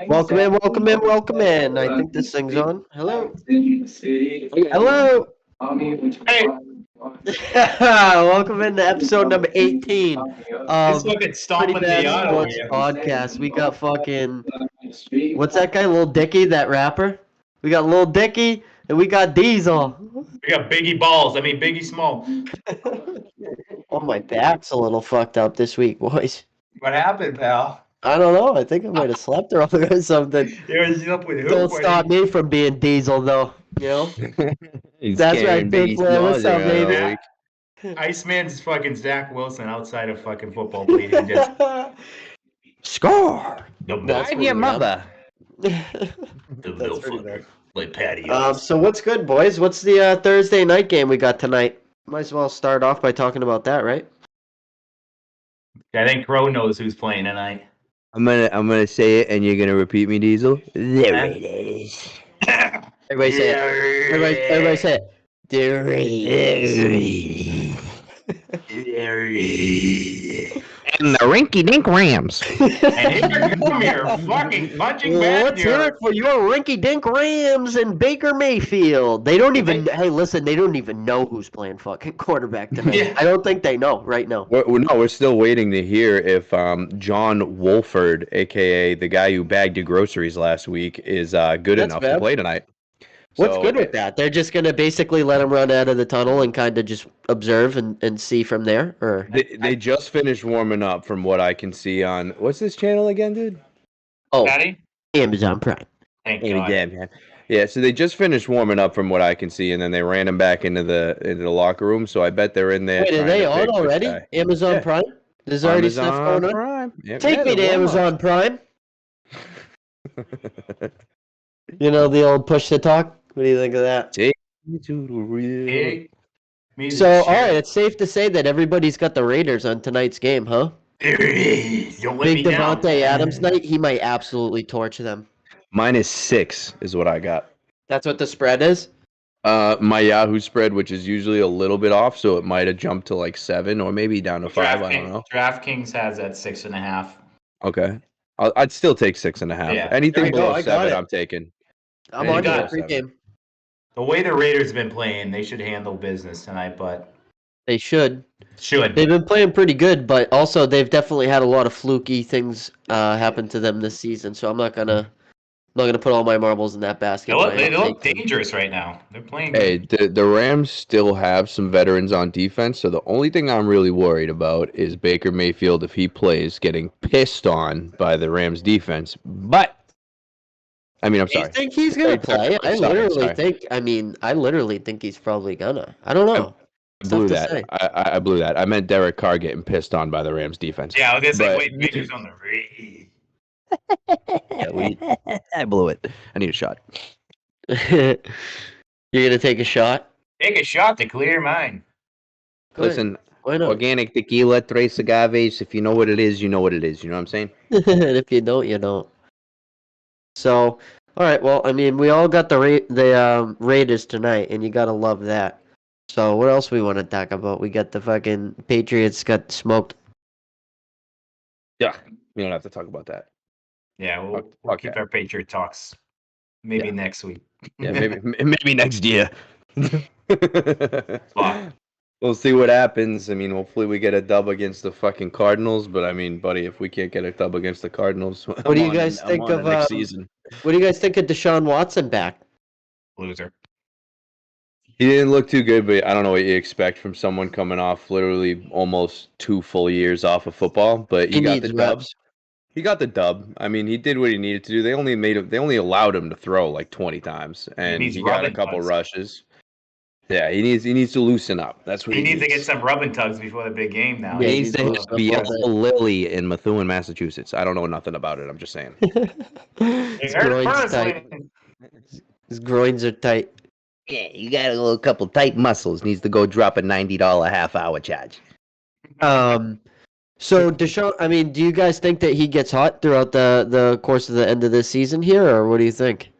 Welcome in, welcome in, welcome in. I think this thing's on. Hello. Hello. Hey, Welcome into episode number 18 it's of fucking Pretty stomping Bad the auto Sports here. Podcast. We got fucking, what's that guy, Lil Dicky, that rapper? We got Lil Dicky and we got Diesel. We got Biggie Balls. I mean, Biggie Small. Oh, my back's a little fucked up this week, boys. What happened, pal? I don't know. I think I might have slept wrong or something. You was up with who? Don't stop me from being Diesel, though. You know? That's right, Pick Flair. What's up, baby? Iceman's fucking Zach Wilson outside of fucking football bleeding. Just Score! That's your mother. the That's little pretty fucker. bad. Like patio. So what's good, boys? What's the Thursday night game we got tonight? Might as well start off by talking about that, right? I think Crow knows who's playing tonight. I'm gonna say it, and you're gonna repeat me, Diesel. There it is. Everybody say it. Everybody say it. There it is. And the Rinky Dink Rams. And here you come here, fucking punching back Let's hear it for your rinky-dink Rams and Baker Mayfield. They don't even, hey, listen, they don't even know who's playing fucking quarterback tonight. Yeah. I don't think they know right now. We're still waiting to hear if John Wolford, a.k.a. the guy who bagged your groceries last week, is good That's enough bad. to play tonight. What's So, good with that? They're just going to basically let him run out of the tunnel and kind of just observe and see from there? Or They just finished warming up from what I can see on, what's this channel again, dude? Oh, Patty? Amazon Prime. Thank Amy God. Dad, man. Yeah, so they just finished warming up from what I can see, and then they ran him back into the locker room. So I bet they're in there. Wait, are trying they to on pick which already? guy. Amazon Yeah. Prime? There's already stuff going on? Prime. Yep, Take yeah, me to they're warm up. Amazon Prime. You know, the old push to talk? What do you think of that? Take me to the real. Hey, me So, the all right, shit. it's safe to say that everybody's got the Raiders on tonight's game, huh? There it is. Don't let Big me down. Devontae Adams night, he might absolutely torch them. -6 is what I got. That's what the spread is? My Yahoo spread, which is usually a little bit off, so it might have jumped to like 7 or maybe down to 5. I don't know. DraftKings has that 6.5. Okay, I'd still take 6.5. Yeah. Anything There you go, below I got 7, it. I'm taking. I'm There on you to go. the pregame. The way the Raiders have been playing, they should handle business tonight, but They should. should. They've been playing pretty good, but also they've definitely had a lot of fluky things happen to them this season. So I'm not gonna put all my marbles in that basket. They but look dangerous right now. They're playing. Hey, the Rams still have some veterans on defense, so the only thing I'm really worried about is Baker Mayfield, if he plays, getting pissed on by the Rams defense. But I'm You sorry. think he's gonna play? I literally sorry. think he's probably gonna. I don't know. I blew tough to that. say. I blew that. I meant Derek Carr getting pissed on by the Rams defense. Yeah, I was gonna say, But- wait, Baker's on the Raiders. I blew it. I need a shot. You're gonna take a shot? Take a shot to clear your mind. Go ahead. Listen, Why not? organic tequila, tres agaves. If you know what it is, you know what it is. You know what I'm saying? And if you don't, you don't. So, all right. Well, I mean, we all got the Raiders tonight, and you gotta love that. So, what else we want to talk about? We got the fucking Patriots got smoked. Yeah. We don't have to talk about that. Yeah, we'll Okay. keep our Patriot talks maybe Yeah. next week. Yeah, maybe next year. Fuck. We'll see what happens. I mean, hopefully we get a dub against the fucking Cardinals. But I mean, buddy, if we can't get a dub against the Cardinals, What do you guys think of next season? What do you guys think of Deshaun Watson back? Loser. He didn't look too good, but I don't know what you expect from someone coming off literally almost 2 full years off of football. But he got needs the dub. reps. He got the dub. I mean, he did what he needed to do. They only allowed him to throw like 20 times, and needs he got a rubbing couple tugs. rushes. Yeah, he needs to loosen up. That's what He needs to get some rubbing tugs before the big game now. Yeah, He he needs needs to to loosen up a be little a Lily in Methuen, Massachusetts. I don't know nothing about it. I'm just saying. His groins tight. His groins are tight. Yeah, you got a little couple tight muscles. Needs to go drop a $90 half-hour charge. So Deshaun, I mean, do you guys think that he gets hot throughout the course of the end of this season here, or what do you think?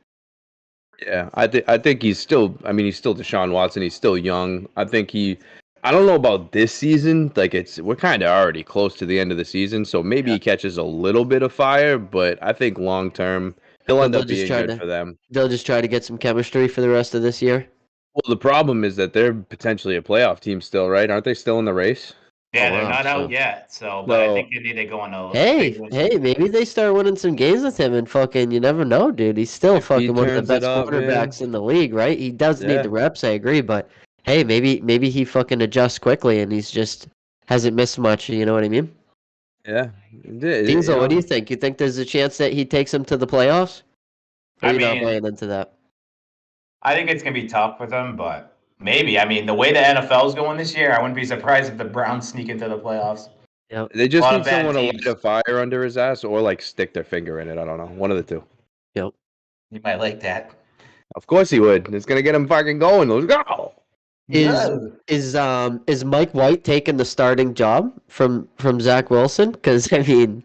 Yeah, I think he's still. I mean, he's still Deshaun Watson. He's still young. I think he I don't know about this season. Like we're kind of already close to the end of the season, so maybe he catches a little bit of fire. But I think long term, he'll end They'll up just being try good to for them. they'll just try to get some chemistry for the rest of this year. Well, the problem is that they're potentially a playoff team still, right? Aren't they still in the race? Yeah, Oh, they're wow, not so- out yet. So, but I think they need to go on a big win. Hey, maybe they start winning some games with him and fucking, you never know, dude. He's still If he fucking one of the turns it best up, man. quarterbacks in the league, right? He does need Yeah. the reps, I agree, but hey, maybe he fucking adjusts quickly and he's just hasn't missed much, you know what I mean? Yeah. Diesel, what do you think? You think there's a chance that he takes him to the playoffs? Or I are you not mean, buying into that? I think it's gonna be tough with them, but maybe. I mean, the way the NFL's going this year, I wouldn't be surprised if the Browns sneak into the playoffs. Yep. They A just lot need of bad someone to light teams. a fire under his ass or like stick their finger in it. I don't know. One of the two. Yep. You might like that. Of course he would. It's gonna get him fucking going. Let's go. Is Mike White taking the starting job from Zach Wilson? Because I mean,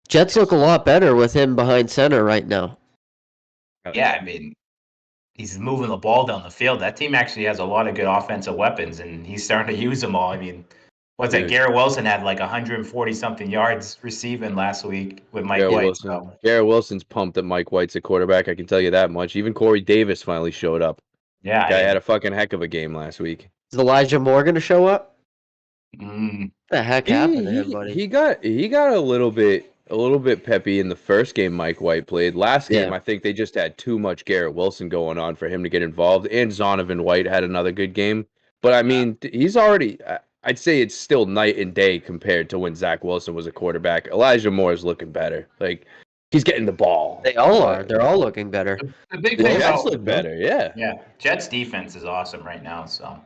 Jets look a lot better with him behind center right now. Yeah, I mean, he's moving the ball down the field. That team actually has a lot of good offensive weapons, and he's starting to use them all. I mean, what's that? Dude. Garrett Wilson had like 140 something yards receiving last week with Mike Garrett White. Wilson. So. Garrett Wilson's pumped that Mike White's a quarterback. I can tell you that much. Even Corey Davis finally showed up. Yeah, Guy had a fucking heck of a game last week. Is Elijah Moore going to show up? mm, What the heck happened to him, buddy? He got a little bit peppy in the first game Mike White played. Last game, Yeah. I think they just had too much Garrett Wilson going on for him to get involved. And Zonovan White had another good game. But I mean, he's already. I'd say it's still night and day compared to when Zach Wilson was a quarterback. Elijah Moore is looking better. Like he's getting the ball. They all are. They're all looking better. the big The thing Jets about look better. Yeah. Jets defense is awesome right now. So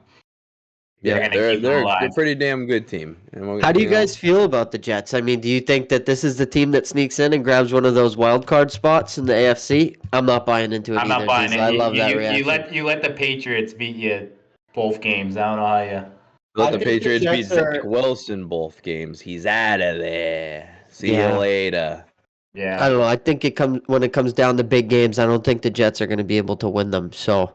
Yeah, gonna keep them they're a alive. pretty damn good team. And How do you guys feel about the Jets? I mean, do you think that this is the team that sneaks in and grabs one of those wild card spots in the AFC? I'm not buying into it I'm either. not buying it. I love that you reaction. you let the Patriots beat you both games. I don't know how you. Let I the think the Patriots beat Jets are- Zach Wilson both games. He's out of there. See Yeah. you later. Yeah. I don't know. I think when it comes down to big games, I don't think the Jets are going to be able to win them. So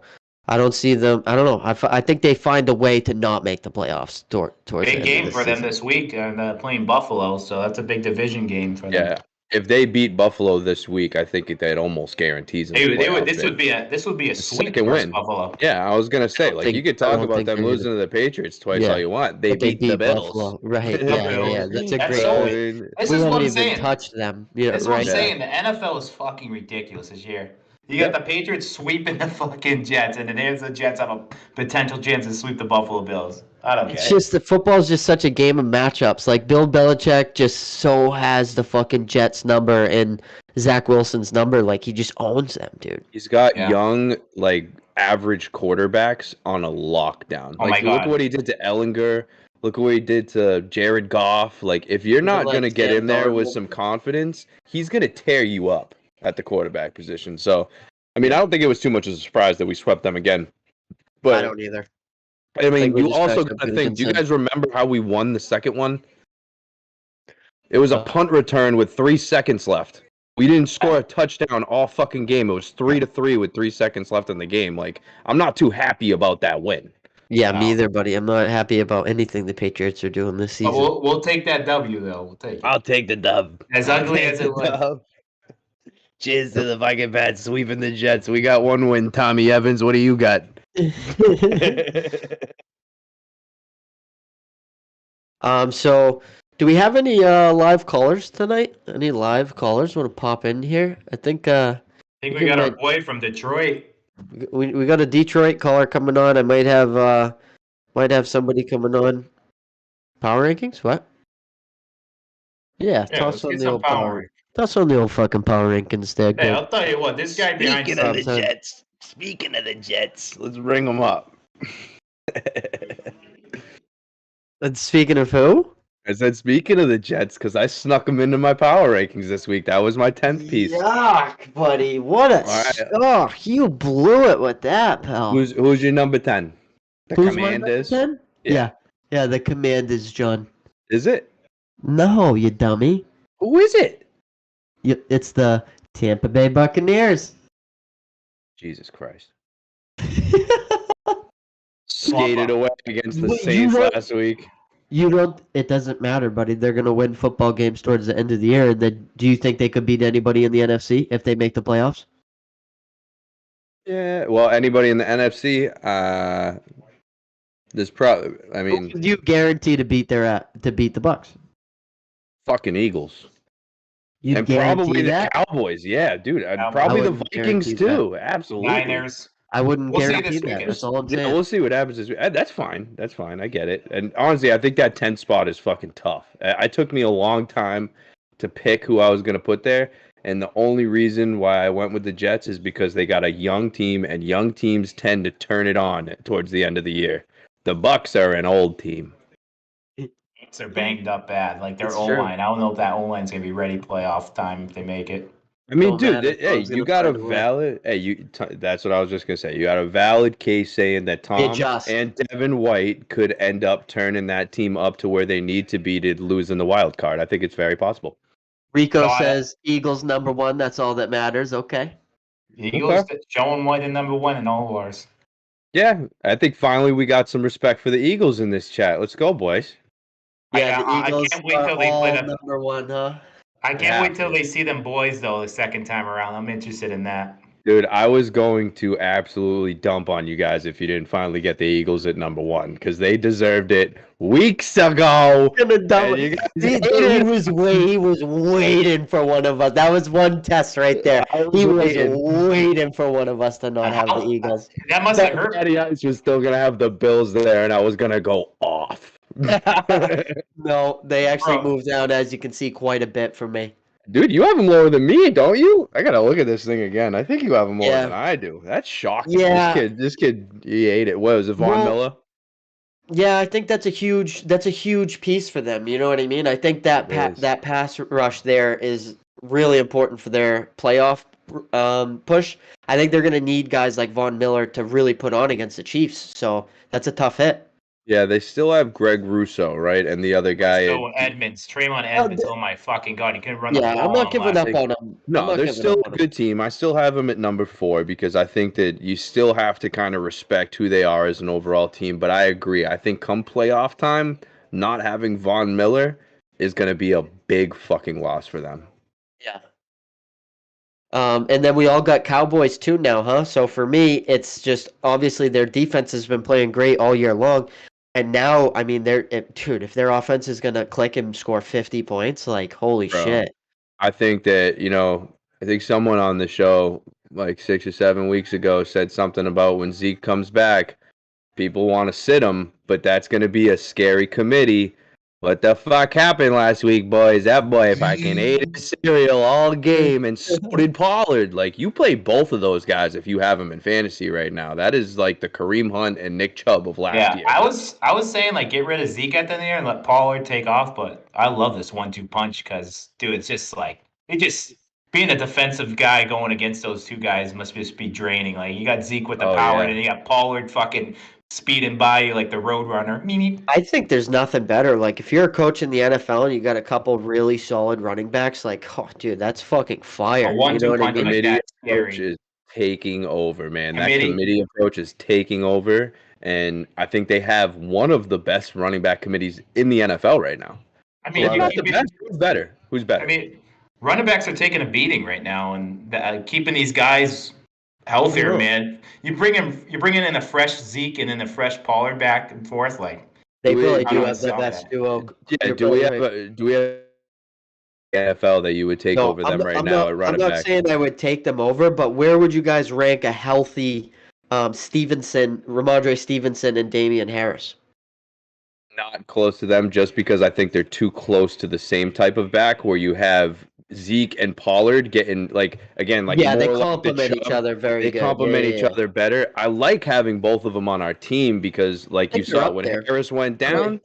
I don't see them. I don't know. I think they find a way to not make the playoffs towards the Big end game of for them season. this week, and playing Buffalo, so that's a big division game for them. Yeah. If they beat Buffalo this week, I think that almost guarantees them. This would be a sweep second versus win. Buffalo. Yeah, I was gonna say, like, you could I talk don't about think them they're losing to the Patriots twice Yeah. all you want. They But they beat the Bills. Buffalo, right? The Yeah, Bills. That's a That's great so- point. This We is what haven't I'm even saying. touched them. Yeah, That's what I'm right. saying. The NFL is fucking ridiculous this year. You got the Patriots sweeping the fucking Jets, and the Jets have a potential chance to sweep the Buffalo Bills. I don't It's get it. just that football's just such a game of matchups. Like Bill Belichick just so has the fucking Jets number and Zach Wilson's number. Like he just owns them, dude. He's got Yeah. young, like average quarterbacks on a lockdown. Oh Like, my look God. at what he did to Ellinger. Look at what he did to Jared Goff. Like, if you're not Like gonna get Sam in there with Darnold. some confidence, he's gonna tear you up at the quarterback position. So, I mean, I don't think it was too much of a surprise that we swept them again. I But don't either. I mean, think we you just also backed up gotta think. Do you Hutchinson. guys remember how we won the second one? It was a punt return with 3 seconds left. We didn't score a touchdown all fucking game. It was 3-3 with 3 seconds left in the game. Like, I'm not too happy about that win. Yeah, me Wow. either, buddy. I'm not happy about anything the Patriots are doing this But season. we'll take that W though. We'll take it. I'll take the dub. As ugly as it was. Cheers to the fucking Pats sweeping the Jets. We got one win. Tommy Evans, what do you got? So do we have any live callers tonight? Any live callers want to pop in here? I think I think we got our might- boy from Detroit. we got a Detroit caller coming on. I might have somebody coming on. Power rankings? What? Yeah, Yeah, let's toss on get the some old power. toss on the old fucking power rankings there. Hey, Good. I'll tell you what. This guy behind Speaking of the Son. Jets. Speaking of the Jets. Let's bring them up. And speaking of who? I said, speaking of the Jets, because I snuck them into my power rankings this week. That was my 10th piece. Yuck, buddy! What a right. oh, you blew it with that, pal. Who's your number 10? The Who's my number Commanders? 10? Yeah. Yeah, the Commanders, John. Is it? No, you dummy. Who is it? It's the Tampa Bay Buccaneers. Jesus Christ. skated away against the But Saints last week. You don't. It doesn't matter, buddy. They're gonna win football games towards the end of the year. And then, do you think they could beat anybody in the NFC if they make the playoffs? Yeah, well, anybody in the NFC, there's probably, I Who mean, would you guarantee to beat the Bucks? fucking Eagles. You'd And guarantee probably the that? Cowboys, yeah, dude. And Cowboys. probably I the wouldn't Vikings guarantee that. too. Absolutely. Niners. I wouldn't We'll see guarantee this that. weekend. That's all I'm Yeah, saying. we'll see what happens this week. That's fine. That's fine. I get it. And honestly, I think that 10th spot is fucking tough. It took me a long time to pick who I was going to put there. And the only reason why I went with the Jets is because they got a young team, and young teams tend to turn it on towards the end of the year. The Bucks are an old team. They're banged up bad. Like their It's O true. line. I don't know if that O line's gonna be ready playoff time if they make it. I mean, Don't dude, matter. hey, Tom's you gonna got a find a way. valid. Hey, that's what I was just gonna say. You got a valid case saying that Tom adjust. and Devin White could end up turning that team up to where they need to be to lose in the wild card. I think it's very possible. Rico Got it. says Eagles #1. That's all that matters. Okay. The Eagles showing White in #1 in all of ours. Yeah, I think finally we got some respect for the Eagles in this chat. Let's go, boys. Yeah, the I Eagles can't wait are till they play all them. #1, huh? I can't wait till they see them boys though the second time around. I'm interested in that. Dude, I was going to absolutely dump on you guys if you didn't finally get the Eagles at #1 because they deserved it weeks ago. Gonna dump And you it. guys He hated it. he was waiting for one of us. That was one test right there. He was waiting for one of us to not have the Eagles. That must have hurt. Daddy Ice was still gonna have the Bills there, and I was gonna go off. No, they actually Bro. moved down, as you can see, quite a bit for me. Dude, you have them lower than me, don't you? I gotta look at this thing again. I think you have them more Yeah. than I do. That's shocking. Yeah. This kid, he ate it. What was it, Von Miller? Yeah, I think that's a huge piece for them. You know what I mean? I think that that pass rush there is really important for their playoff push. I think they're going to need guys like Von Miller to really put on against the Chiefs. So that's a tough hit. Yeah, they still have Greg Russo, right? And the other guy. So Edmonds, Trayvon Edmonds. Oh my fucking god, he couldn't run the ball. Yeah, I'm not giving up on him. No, they're still a good team. I still have them at #4 because I think that you still have to kind of respect who they are as an overall team. But I agree. I think come playoff time, not having Von Miller is going to be a big fucking loss for them. Yeah. And then we all got Cowboys too now, huh? So for me, it's just obviously their defense has been playing great all year long. And now, I mean, dude, if their offense is going to click and score 50 points, like, holy shit. I think that, I think someone on the show like 6 or 7 weeks ago said something about when Zeke comes back, people want to sit him, but that's going to be a scary committee. What the fuck happened last week, boys? That boy fucking ate his cereal all game, and so did Pollard. Like, you play both of those guys if you have them in fantasy right now. That is like the Kareem Hunt and Nick Chubb of last year. I was saying, like, get rid of Zeke at the end of the year and let Pollard take off, but I love this 1-2 punch because, dude, it's just like, being a defensive guy going against those two guys must just be draining. Like, you got Zeke with the power, and you got Pollard fucking speeding by you like the Roadrunner. I think there's nothing better. Like, if you're a coach in the NFL and you got a couple really solid running backs, like, oh, dude, that's fucking fire. A 1-2 punch committee approach is taking over, man. That committee approach is taking over, and I think they have one of the best running back committees in the NFL right now. I mean, not the best. Who's better? Who's better? I mean, running backs are taking a beating right now, and keeping these guys healthier, man. You bring in a fresh Zeke and then a fresh Pollard back and forth, like they really do have the best duo. Yeah, do we have NFL that you would take over them right now at running back? I'm not saying I would take them over, but where would you guys rank a healthy Ramondre Stevenson and Damian Harris? Not close to them, just because I think they're too close to the same type of back where you have Zeke and Pollard getting they complement each other very good. They complement each other better. I like having both of them on our team because, like you saw when Harris went down,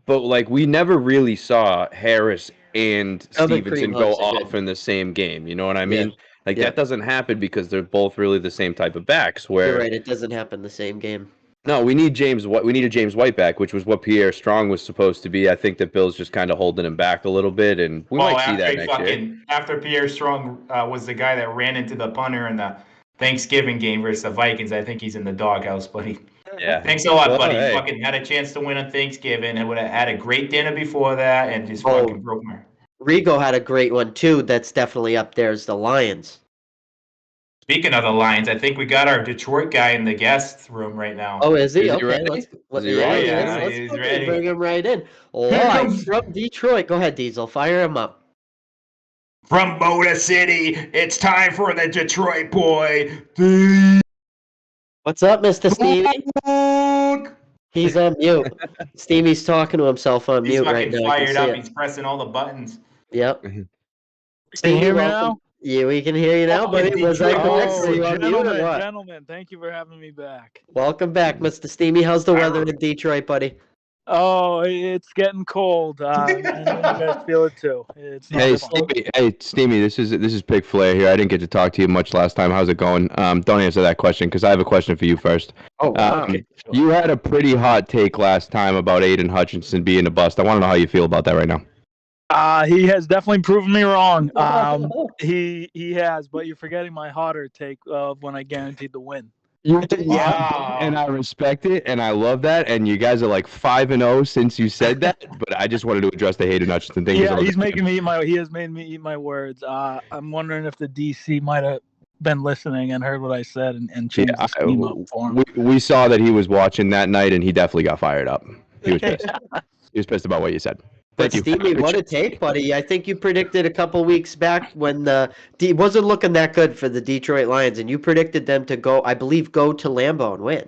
but like we never really saw Harris and Stevenson go off in the same game. You know what I mean? That doesn't happen because they're both really the same type of backs. Where you're right, it doesn't happen the same game. No, we need a James White back, which was what Pierre Strong was supposed to be. I think that Bill's just kind of holding him back a little bit, and we might see that next year. After Pierre Strong was the guy that ran into the punter in the Thanksgiving game versus the Vikings, I think he's in the doghouse, buddy. Yeah. Thanks a lot, Well, buddy. hey. Fucking had a chance to win on Thanksgiving. I would have had a great dinner before that and just Oh. fucking broke my... Rigo had a great one too. That's definitely up there is the Lions. Speaking of the Lions, I think we got our Detroit guy in the guest room right now. Oh, is he? Is he Okay, ready? let's. Is he Yeah, ready? he is. Yeah, Let's he's fucking ready. bring him right in. Here Live comes- from Detroit. Go ahead, Diesel. Fire him up. From Motor City, it's time for the Detroit boy. What's up, Mr. Stevie? He's on mute. Stevie's talking to himself on He's mute right fucking now. I can fired see up. it. He's pressing all the buttons. Yep. Can you Stevie, hear me welcome. now? Yeah, we can hear you now, Oh, buddy. Was I Detroit. correct? Oh, Were you on mute or gentlemen, what? gentlemen, thank you for having me back. Welcome back, Mr. Steamy. How's the weather in Detroit, buddy? Oh, it's getting cold. I know you guys feel it too. It's not Hey, fun. Steamy, this is Pick Flair here. I didn't get to talk to you much last time. How's it going? Don't answer that question because I have a question for you first. Oh, wow. Okay. You had a pretty hot take last time about Aiden Hutchinson being a bust. I want to know how you feel about that right now. He has definitely proven me wrong. He has, but you're forgetting my hotter take of when I guaranteed the win. Wow. And I respect it, and I love that. And you guys are like 5-0 since you said that. But I just wanted to address the Hayden Hutchinson thing. Yeah, he's making me eat my. He has made me eat my words. I'm wondering if the DC might have been listening and heard what I said and changed the scheme up for him. We saw that he was watching that night, and he definitely got fired up. He was pissed. He was pissed about what you said. But Thank you. Stevie, what a take, buddy. I think you predicted a couple weeks back when it wasn't looking that good for the Detroit Lions, and you predicted them to go to Lambeau and win.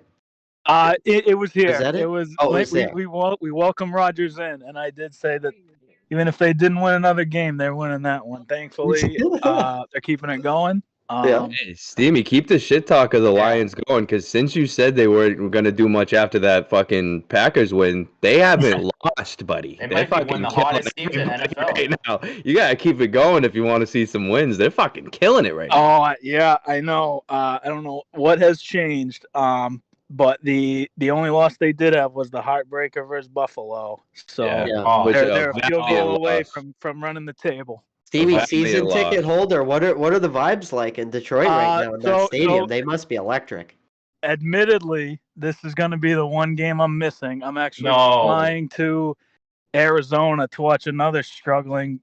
It was here. Is that it? It was. Oh, it was there. We welcome Rodgers in, and I did say that even if they didn't win another game, they're winning that one. Thankfully, they're keeping it going. Yeah. Hey, Steamy, keep the shit talk of the Lions going, because since you said they weren't going to do much after that fucking Packers win, they haven't lost, buddy. They They're might be fucking one of the killing hottest teams in everybody NFL. right now. You got to keep it going if you want to see some wins. They're fucking killing it right now. Oh yeah, I know. I don't know what has changed. But the only loss they did have was the heartbreaker versus Buffalo. So Yeah. Yeah. Oh, they're a field Valiant goal away loss. from running the table. Stevie, Definitely season a ticket loss. holder, what are the vibes like in Detroit right now in that stadium? so- They must be electric. Admittedly, this is going to be the one game I'm missing. I'm actually No. flying to Arizona to watch another struggling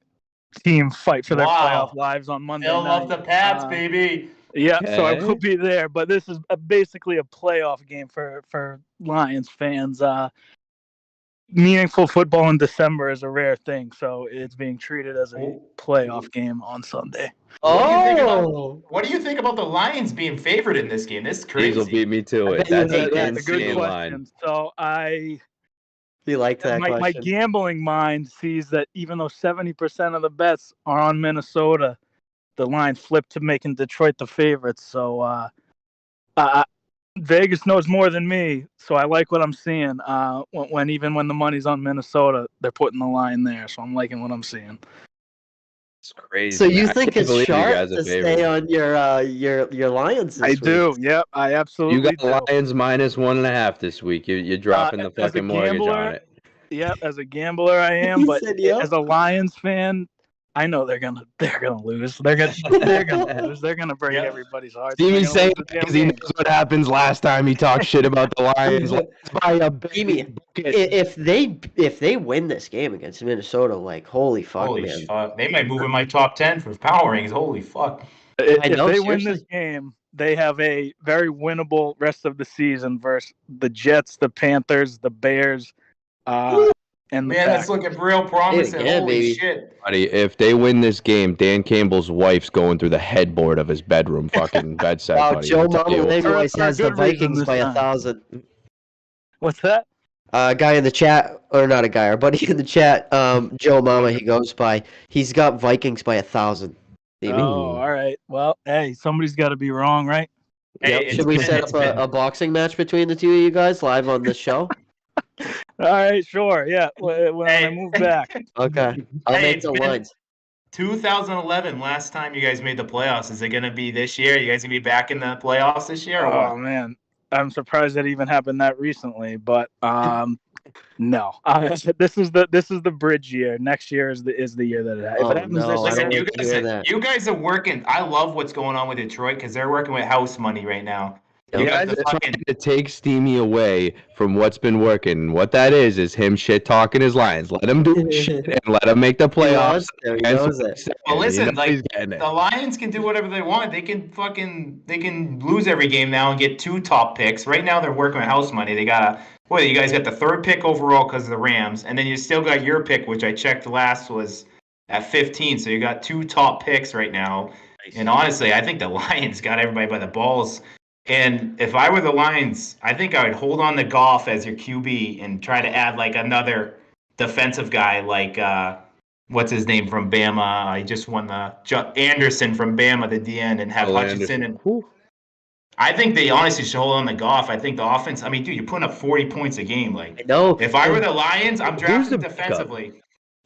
team fight for their Wow. playoff lives on Monday Still night. love the Pats, baby. Yeah, so I Okay. will be there. But this is basically a playoff game for Lions fans. Meaningful football in December is a rare thing, so it's being treated as a playoff game on Sunday. What do you think about the Lions being favored in this game? This is crazy. Diesel beat me to I it. bet you That's hate an that. That's a good insane question. line. So You like that my question? gambling mind sees that even though 70% of the bets are on Minnesota, the line flipped to making Detroit the favorites. So Vegas knows more than me, so I like what I'm seeing. When the money's on Minnesota, they're putting the line there, so I'm liking what I'm seeing. It's crazy. So you I think can't it's believe you sharp guys are to favored. stay on your Lions this I week? do. Yep, I absolutely You got do. Lions minus 1.5 this week. You're dropping the As a fucking mortgage gambler, on it. Yep, as a gambler I am, He but said yep. as a Lions fan, I know they're gonna lose. They're gonna lose. They're gonna break Yep. everybody's hearts. Stevie's They're saying gonna lose the because damn he game. knows what happens last time he talked shit about the Lions. By a Stevie, bucket. if they win this game against Minnesota, like holy fuck, Holy man. fuck. They might move in my top 10 for power rings. Holy fuck. If know, they win seriously. this game, they have a very winnable rest of the season versus the Jets, the Panthers, the Bears, and the Man, that's Packers. looking real promising. again, Holy baby. shit. Buddy, if they win this game, Dan Campbell's wife's going through the headboard of his bedroom fucking bedside. Wow, buddy. Joe I'll tell you Mama what. Leroyce For a has the good reason Vikings this by time. 1,000. What's that? Guy in the chat, or not a guy, our buddy in the chat, Joe Mama, he goes by. He's got Vikings by 1,000. Oh, all right. Well, hey, somebody's got to be wrong, right? Hey, Yep. it's Should we been- set it's up been- a boxing match between the two of you guys live on this show? All right, sure. Yeah, when I Hey. move back. Okay. I'll Hey, make it's the been- lines. 2011, last time you guys made the playoffs. Is it going to be this year? You guys going to be back in the playoffs this year? Or Oh what? man, I'm surprised that even happened that recently, but no. This is the bridge year. Next year is the year that it happens. Oh, If it happens no, this I Listen, don't year, you like to guys, hear that. you guys are working. I love what's going on with Detroit because they're working with house money right now. You You got guys the are trying fucking to take Steamy away from what's been working. What that is him shit talking his Lions. Let him do his shit and let him make the He playoffs. wants to. He against knows it. Winston. Well, You listen, know he's like getting it. the Lions can do whatever they want. They can lose every game now and get 2 top picks. Right now, they're working with house money. They got you guys got the 3rd pick overall because of the Rams, and then you still got your pick, which I checked last was at 15. So you got 2 top picks right now. And honestly, I think the Lions got everybody by the balls. And if I were the Lions, I think I would hold on to Goff as your QB and try to add like another defensive guy like what's his name from Bama? I just won the Anderson from Bama, the DN, and have Will Hutchinson. Anderson. And I think they honestly should hold on to Goff. I think the offense. I mean, dude, you're putting up 40 points a game. Like, I know. if I were the Lions, I'm drafting the backup? defensively.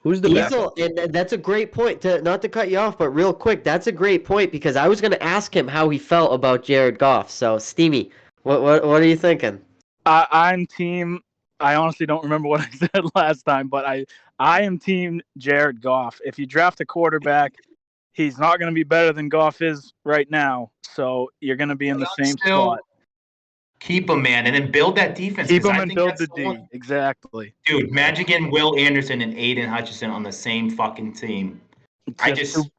Who's the backup? And that's a great point. Not to cut you off, but real quick, that's a great point because I was going to ask him how he felt about Jared Goff. So, Steamy, what are you thinking? I'm team. I honestly don't remember what I said last time, but I am team Jared Goff. If you draft a quarterback, he's not going to be better than Goff is right now. So you're going to be in the same spot. Keep him, man, and then build that defense. Keep him and build the D. Exactly. Dude, imagine getting Will Anderson and Aiden Hutchinson on the same fucking team.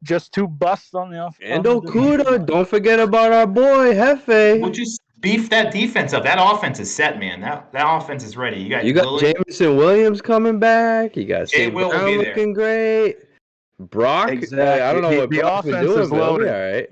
Just 2 busts on the offense. And Okuda, don't forget about our boy Hefe. We'll just beef that defense up. That offense is set, man. That offense is ready. You got Jameson Williams coming back. You got Jay St. Will Brown be there. looking great. Brock, Exactly. I don't know what The Brock's been offense doing, is but he'll be loaded. all right.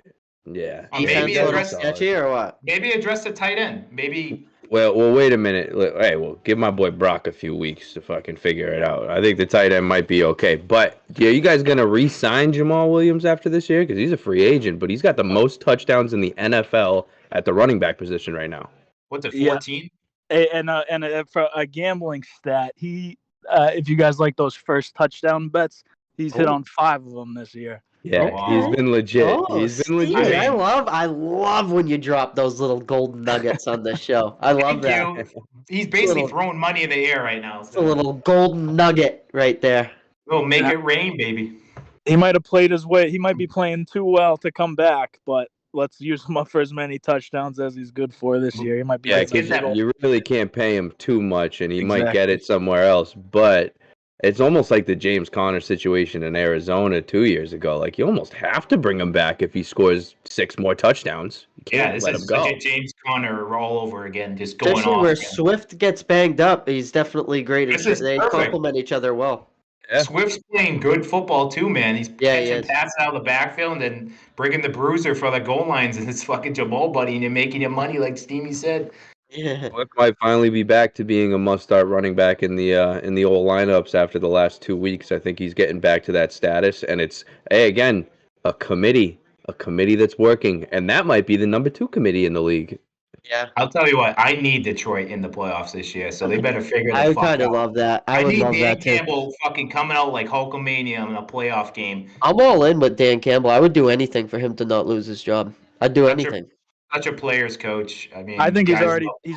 Yeah. Maybe address sketchy or what? Maybe address the tight end. Maybe. Well, wait a minute. Hey, well, give my boy Brock a few weeks to fucking figure it out. I think the tight end might be okay. But, yeah, you guys going to re-sign Jamal Williams after this year? Because he's a free agent, but he's got the most touchdowns in the NFL at the running back position right now. What's it, 14? Yeah. And for a gambling stat, he, if you guys like those first touchdown bets, he's hit on 5 of them this year. Yeah, wow. He's been legit. Oh, He's been Steve, legit. I love when you drop those little golden nuggets on the show. I love that. You. He's basically throwing money in the air right now. It's a little golden nugget right there. We'll make it rain, baby. He might have played his way. He might be playing too well to come back, but let's use him up for as many touchdowns as he's good for this year. He might be. Yeah, because you really can't pay him too much, and he might get it somewhere else. But it's almost like the James Conner situation in Arizona 2 years ago. Like, you almost have to bring him back if he scores 6 more touchdowns. You can't let him go. Like a James Conner all over again, just going Especially off. where again. Swift gets banged up, he's definitely great. They complement each other well. Yeah. Swift's playing good football too, man. He's catching passes out of the backfield and then bringing the bruiser for the goal lines and it's fucking Jamal buddy and you're making your money like Steamy said. Yeah. Swift might finally be back to being a must-start running back in the old lineups after the last 2 weeks. I think he's getting back to that status, and it's again a committee that's working, and that might be the number 2 committee in the league. Yeah, I'll tell you what. I need Detroit in the playoffs this year, so they better figure the fuck out. I kind of love that. I would need love Dan that too. Campbell fucking coming out like Hulkamania in a playoff game. I'm all in with Dan Campbell. I would do anything for him to not lose his job. I'd do anything. Such a player's coach. I mean, I think he's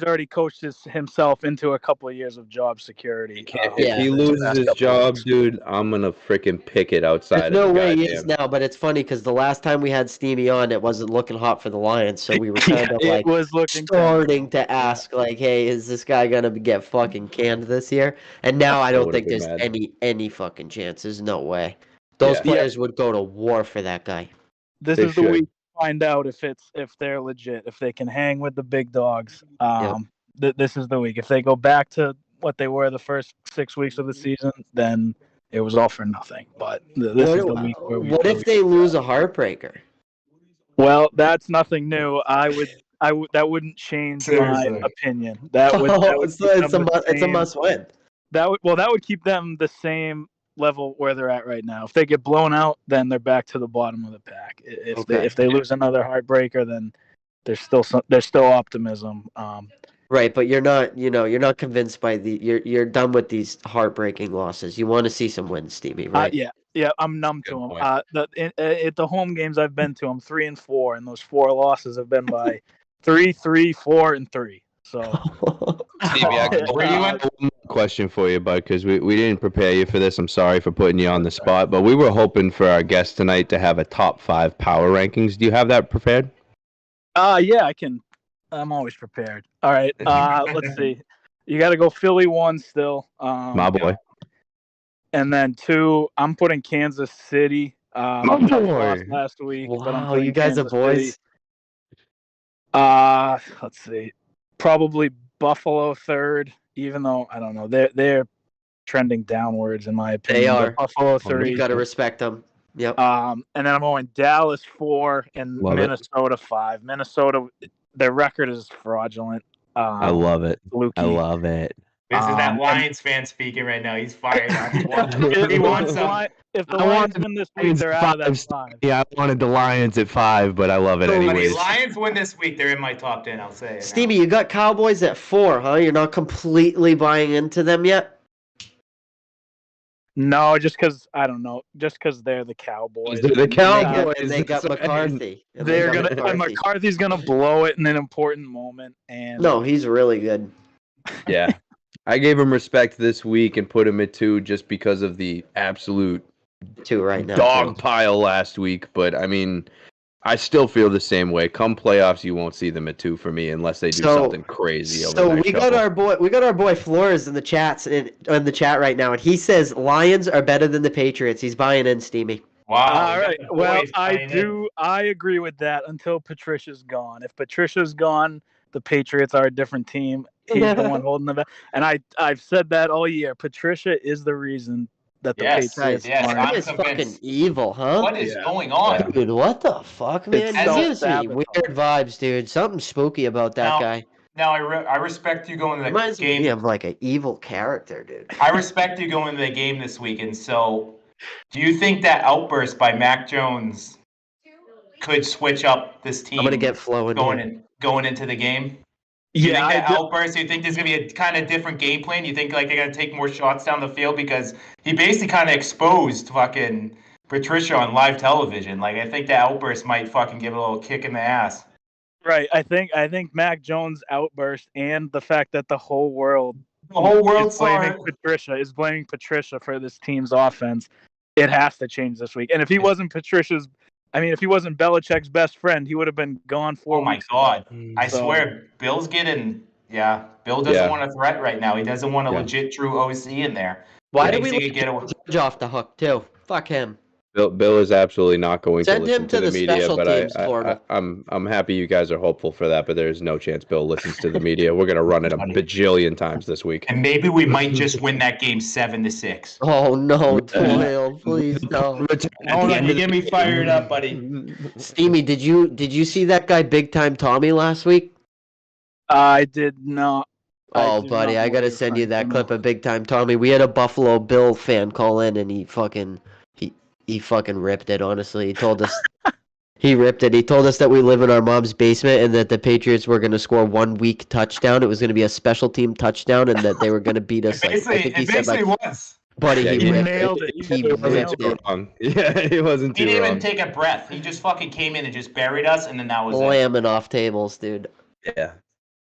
already coached himself into a couple of years of job security. If he loses his job, dude, I'm gonna freaking pick it outside. There's no way he is now, but it's funny because the last time we had Steamy on, it wasn't looking hot for the Lions, so we were kind of like starting to ask, like, hey, is this guy gonna get fucking canned this year? And now I don't think there's any fucking chance. There's no way. Those players would go to war for that guy. This is the week to find out if they're legit, if they can hang with the big dogs. This is the week. If they go back to what they were the first 6 weeks of the season, then it was all for nothing. But this is the week where what if they lose a heartbreaker? Well, that's nothing new. That wouldn't change my opinion. It's a must win. That would keep them the same level where they're at right now. If they get blown out, then they're back to the bottom of the pack. If they lose another heartbreaker, then there's still optimism. Right, but you're not convinced by you're done with these heartbreaking losses. You want to see some wins, Stevie, right? Yeah, I'm numb to them. At the home games I've been to, I'm 3-4, and those 4 losses have been by 3, 4, and 3. So, Stevie, I got one more question for you, bud, because we didn't prepare you for this. I'm sorry for putting you on the spot, but we were hoping for our guest tonight to have a top 5 power rankings. Do you have that prepared? Yeah, I can I'm always prepared. All right. Let's see. You got to go Philly 1 still. My boy. And then 2, I'm putting Kansas City. My Tough boy. loss last week, but I'm Wow, putting you guys Kansas are boys. City. Let's see. Probably Buffalo 3rd, even though I don't know. They're trending downwards in my opinion. They are. Buffalo 3. You got to respect them. Yep. And then I'm going Dallas 4 and Love it. Minnesota 5. Minnesota, their record is fraudulent. I love it. Fluky. I love it. This is that and- Lions fan speaking right now. He's fired up. He wants some. If the I Lions want win this week, Lions they're out of that 5. 5. Yeah, I wanted the Lions at 5, but I love it So, But the anyways. Lions win this week. They're in my top 10. I'll say it. Stevie, you got Cowboys at 4, huh? You're not completely buying into them yet? No, just because I don't know. Just because they're the Cowboys. They're the Cowboys. And they got That's right. McCarthy. They're gonna. And McCarthy's gonna blow it in an important moment. And No, he's really good. Yeah. I gave him respect this week and put him at 2 just because of the absolute 2 right now. dog too. pile last week. But, I mean, I still feel the same way. Come playoffs, you won't see them at 2 for me unless they do something crazy over the So next we got couple. our boy Flores in the chat right now, and he says Lions are better than the Patriots. He's buying in, Steamy. Wow. all right. Well, I I agree with that until Patricia's gone. If Patricia's gone, the Patriots are a different team. He's the one holding the back. And I've said that all year. Patricia is the reason that the Yes, Patriots yes, won. I'm He is fucking convinced. evil, huh? What is Yeah. going on? Yeah. Dude, what the fuck, man? It's He so gives me sabotage. weird vibes, dude. Something spooky about that Now, guy. Now I respect you going to the Reminds game. me of like an evil character, dude. I respect you going to the game this weekend. So, do you think that outburst by Mac Jones could switch up this team I'm gonna get Flo in here. going into the game? Do you Yeah, think that outburst? Do you think there's gonna be a kind of different game plan? You think like they're gonna take more shots down the field because he basically kind of exposed fucking Patricia on live television. Like I think that outburst might fucking give it a little kick in the ass. right. I think Mac Jones' outburst and the fact that the whole world The whole world is saw blaming it. Patricia for this team's offense. It has to change this week. And if he wasn't if he wasn't Belichick's best friend, he would have been gone 4 Oh my weeks. god! I So- swear, Bill's getting. Yeah, Bill doesn't Yeah. want a threat right now. He doesn't want a Yeah. legit true OC in there. Why He did thinks we he could get away? let Judge off the hook too? Fuck him. Bill is absolutely not going Send to listen him to to the the media, special but teams portal. I'm happy you guys are hopeful for that, but there's no chance Bill listens to the media. We're gonna run it a bajillion times this week. And maybe we might just win that game 7-6. Oh no, Doyle, please no. Oh, you get me fired up, buddy. Steamy, did you see that guy Big Time Tommy last week? I did not. Oh, do buddy, not I know gotta what send you're you that talking clip about. of Big Time Tommy. We had a Buffalo Bill fan call in, and he fucking ripped it. Honestly, he told us he ripped it. He told us that we live in our mom's basement, and that the Patriots were gonna score 1 week touchdown. It was gonna be a special team touchdown, and that they were gonna beat us. Like, I think he said like, was. buddy, Yeah, he he ripped nailed it. He He It wasn't ripped too it. wrong. Yeah, it wasn't He too didn't wrong. even take a breath. He just fucking came in and just buried us, and then that was it. Slamming off tables, dude. Yeah.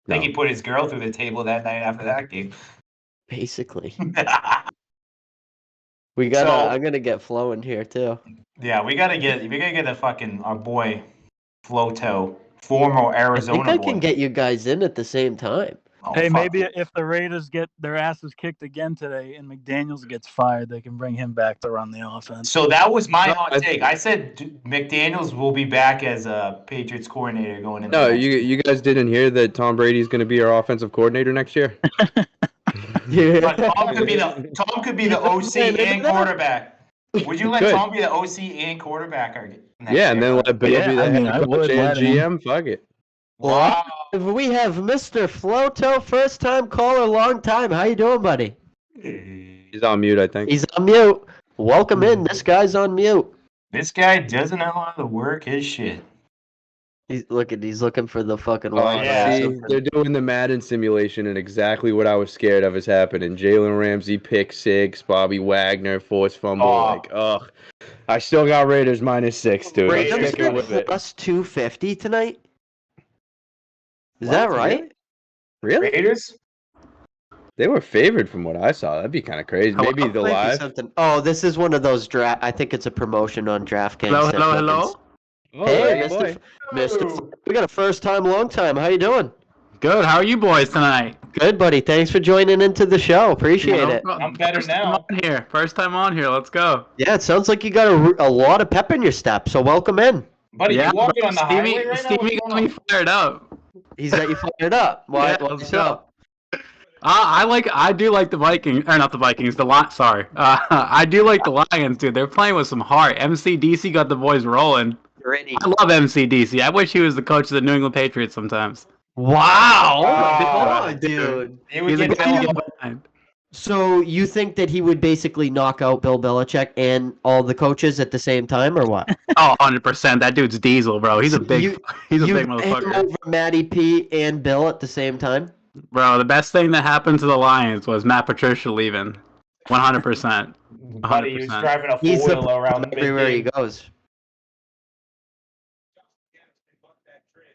I think No. he put his girl through the table that night after that game. Basically, Yeah, we got. So- I'm gonna get Flo in here too. we gotta get a fucking our boy Floto, former Arizona I think I boy. can get you guys in at the same time. Oh, Hey, fuck. maybe if the Raiders get their asses kicked again today and McDaniels gets fired, they can bring him back to run the offense. So that was my No, hot I- take. I said McDaniels will be back as a Patriots coordinator going into. No, next you year. you guys didn't hear that Tom Brady's going to be our offensive coordinator next year? But Tom could be the OC and quarterback. Would you let Good. Tom be the OC and quarterback? Next Yeah, and year? then let Bill Yeah, be the I mean, head I coach would and let him. GM. Fuck it. Wow. We have Mr. Floto, first time caller, long time. How you doing, buddy? He's on mute, I think. He's on mute. Welcome in. This guy's on mute. This guy doesn't know how to work his shit. He's looking for the fucking Oh, line. yeah. see, they're doing the Madden simulation, and exactly what I was scared of is happening. Jalen Ramsey pick six, Bobby Wagner forced fumble. Oh. Like, ugh. I still got Raiders -6, dude. I'm Raiders sticking with it. plus 250 tonight. Is What? that right? Really? Raiders? They were favored from what I saw. That'd be kind of crazy. Maybe I'll the play you live. something. Oh, this is one of those draft. I think it's a promotion on DraftKings. Hello, that hello, fucking hello? Oh, Hey, boy. Mr. We got a first time, long time. How you doing? Good. How are you boys tonight? Good, buddy. Thanks for joining into the show. Appreciate it. I'm better First time now. on here. First time on here. Let's go. Yeah, it sounds like you got a lot of pep in your step. So welcome in. Buddy, Yeah, you walking bro, on the highway right now? Stevie got me fired up. He's got you fired up. Why? Yeah, What's let's go. up? I do like the Vikings, or not the Vikings, sorry. I do like the Lions, dude. They're playing with some heart. MCDC got the boys rolling. Ready. I love MCDC. I wish he was the coach of the New England Patriots sometimes. Wow. Wow. Oh, dude. You would He's a get guy you Bill. get behind. So you think that he would basically knock out Bill Belichick and all the coaches at the same time, or what? Oh, 100%. That dude's diesel, bro. He's a big You big him motherfucker. over Matty P and Bill at the same time? Bro, the best thing that happened to the Lions was Matt Patricia leaving. 100%. Buddy, he was 100%. driving a He's the four-wheeler around the everywhere he big goes.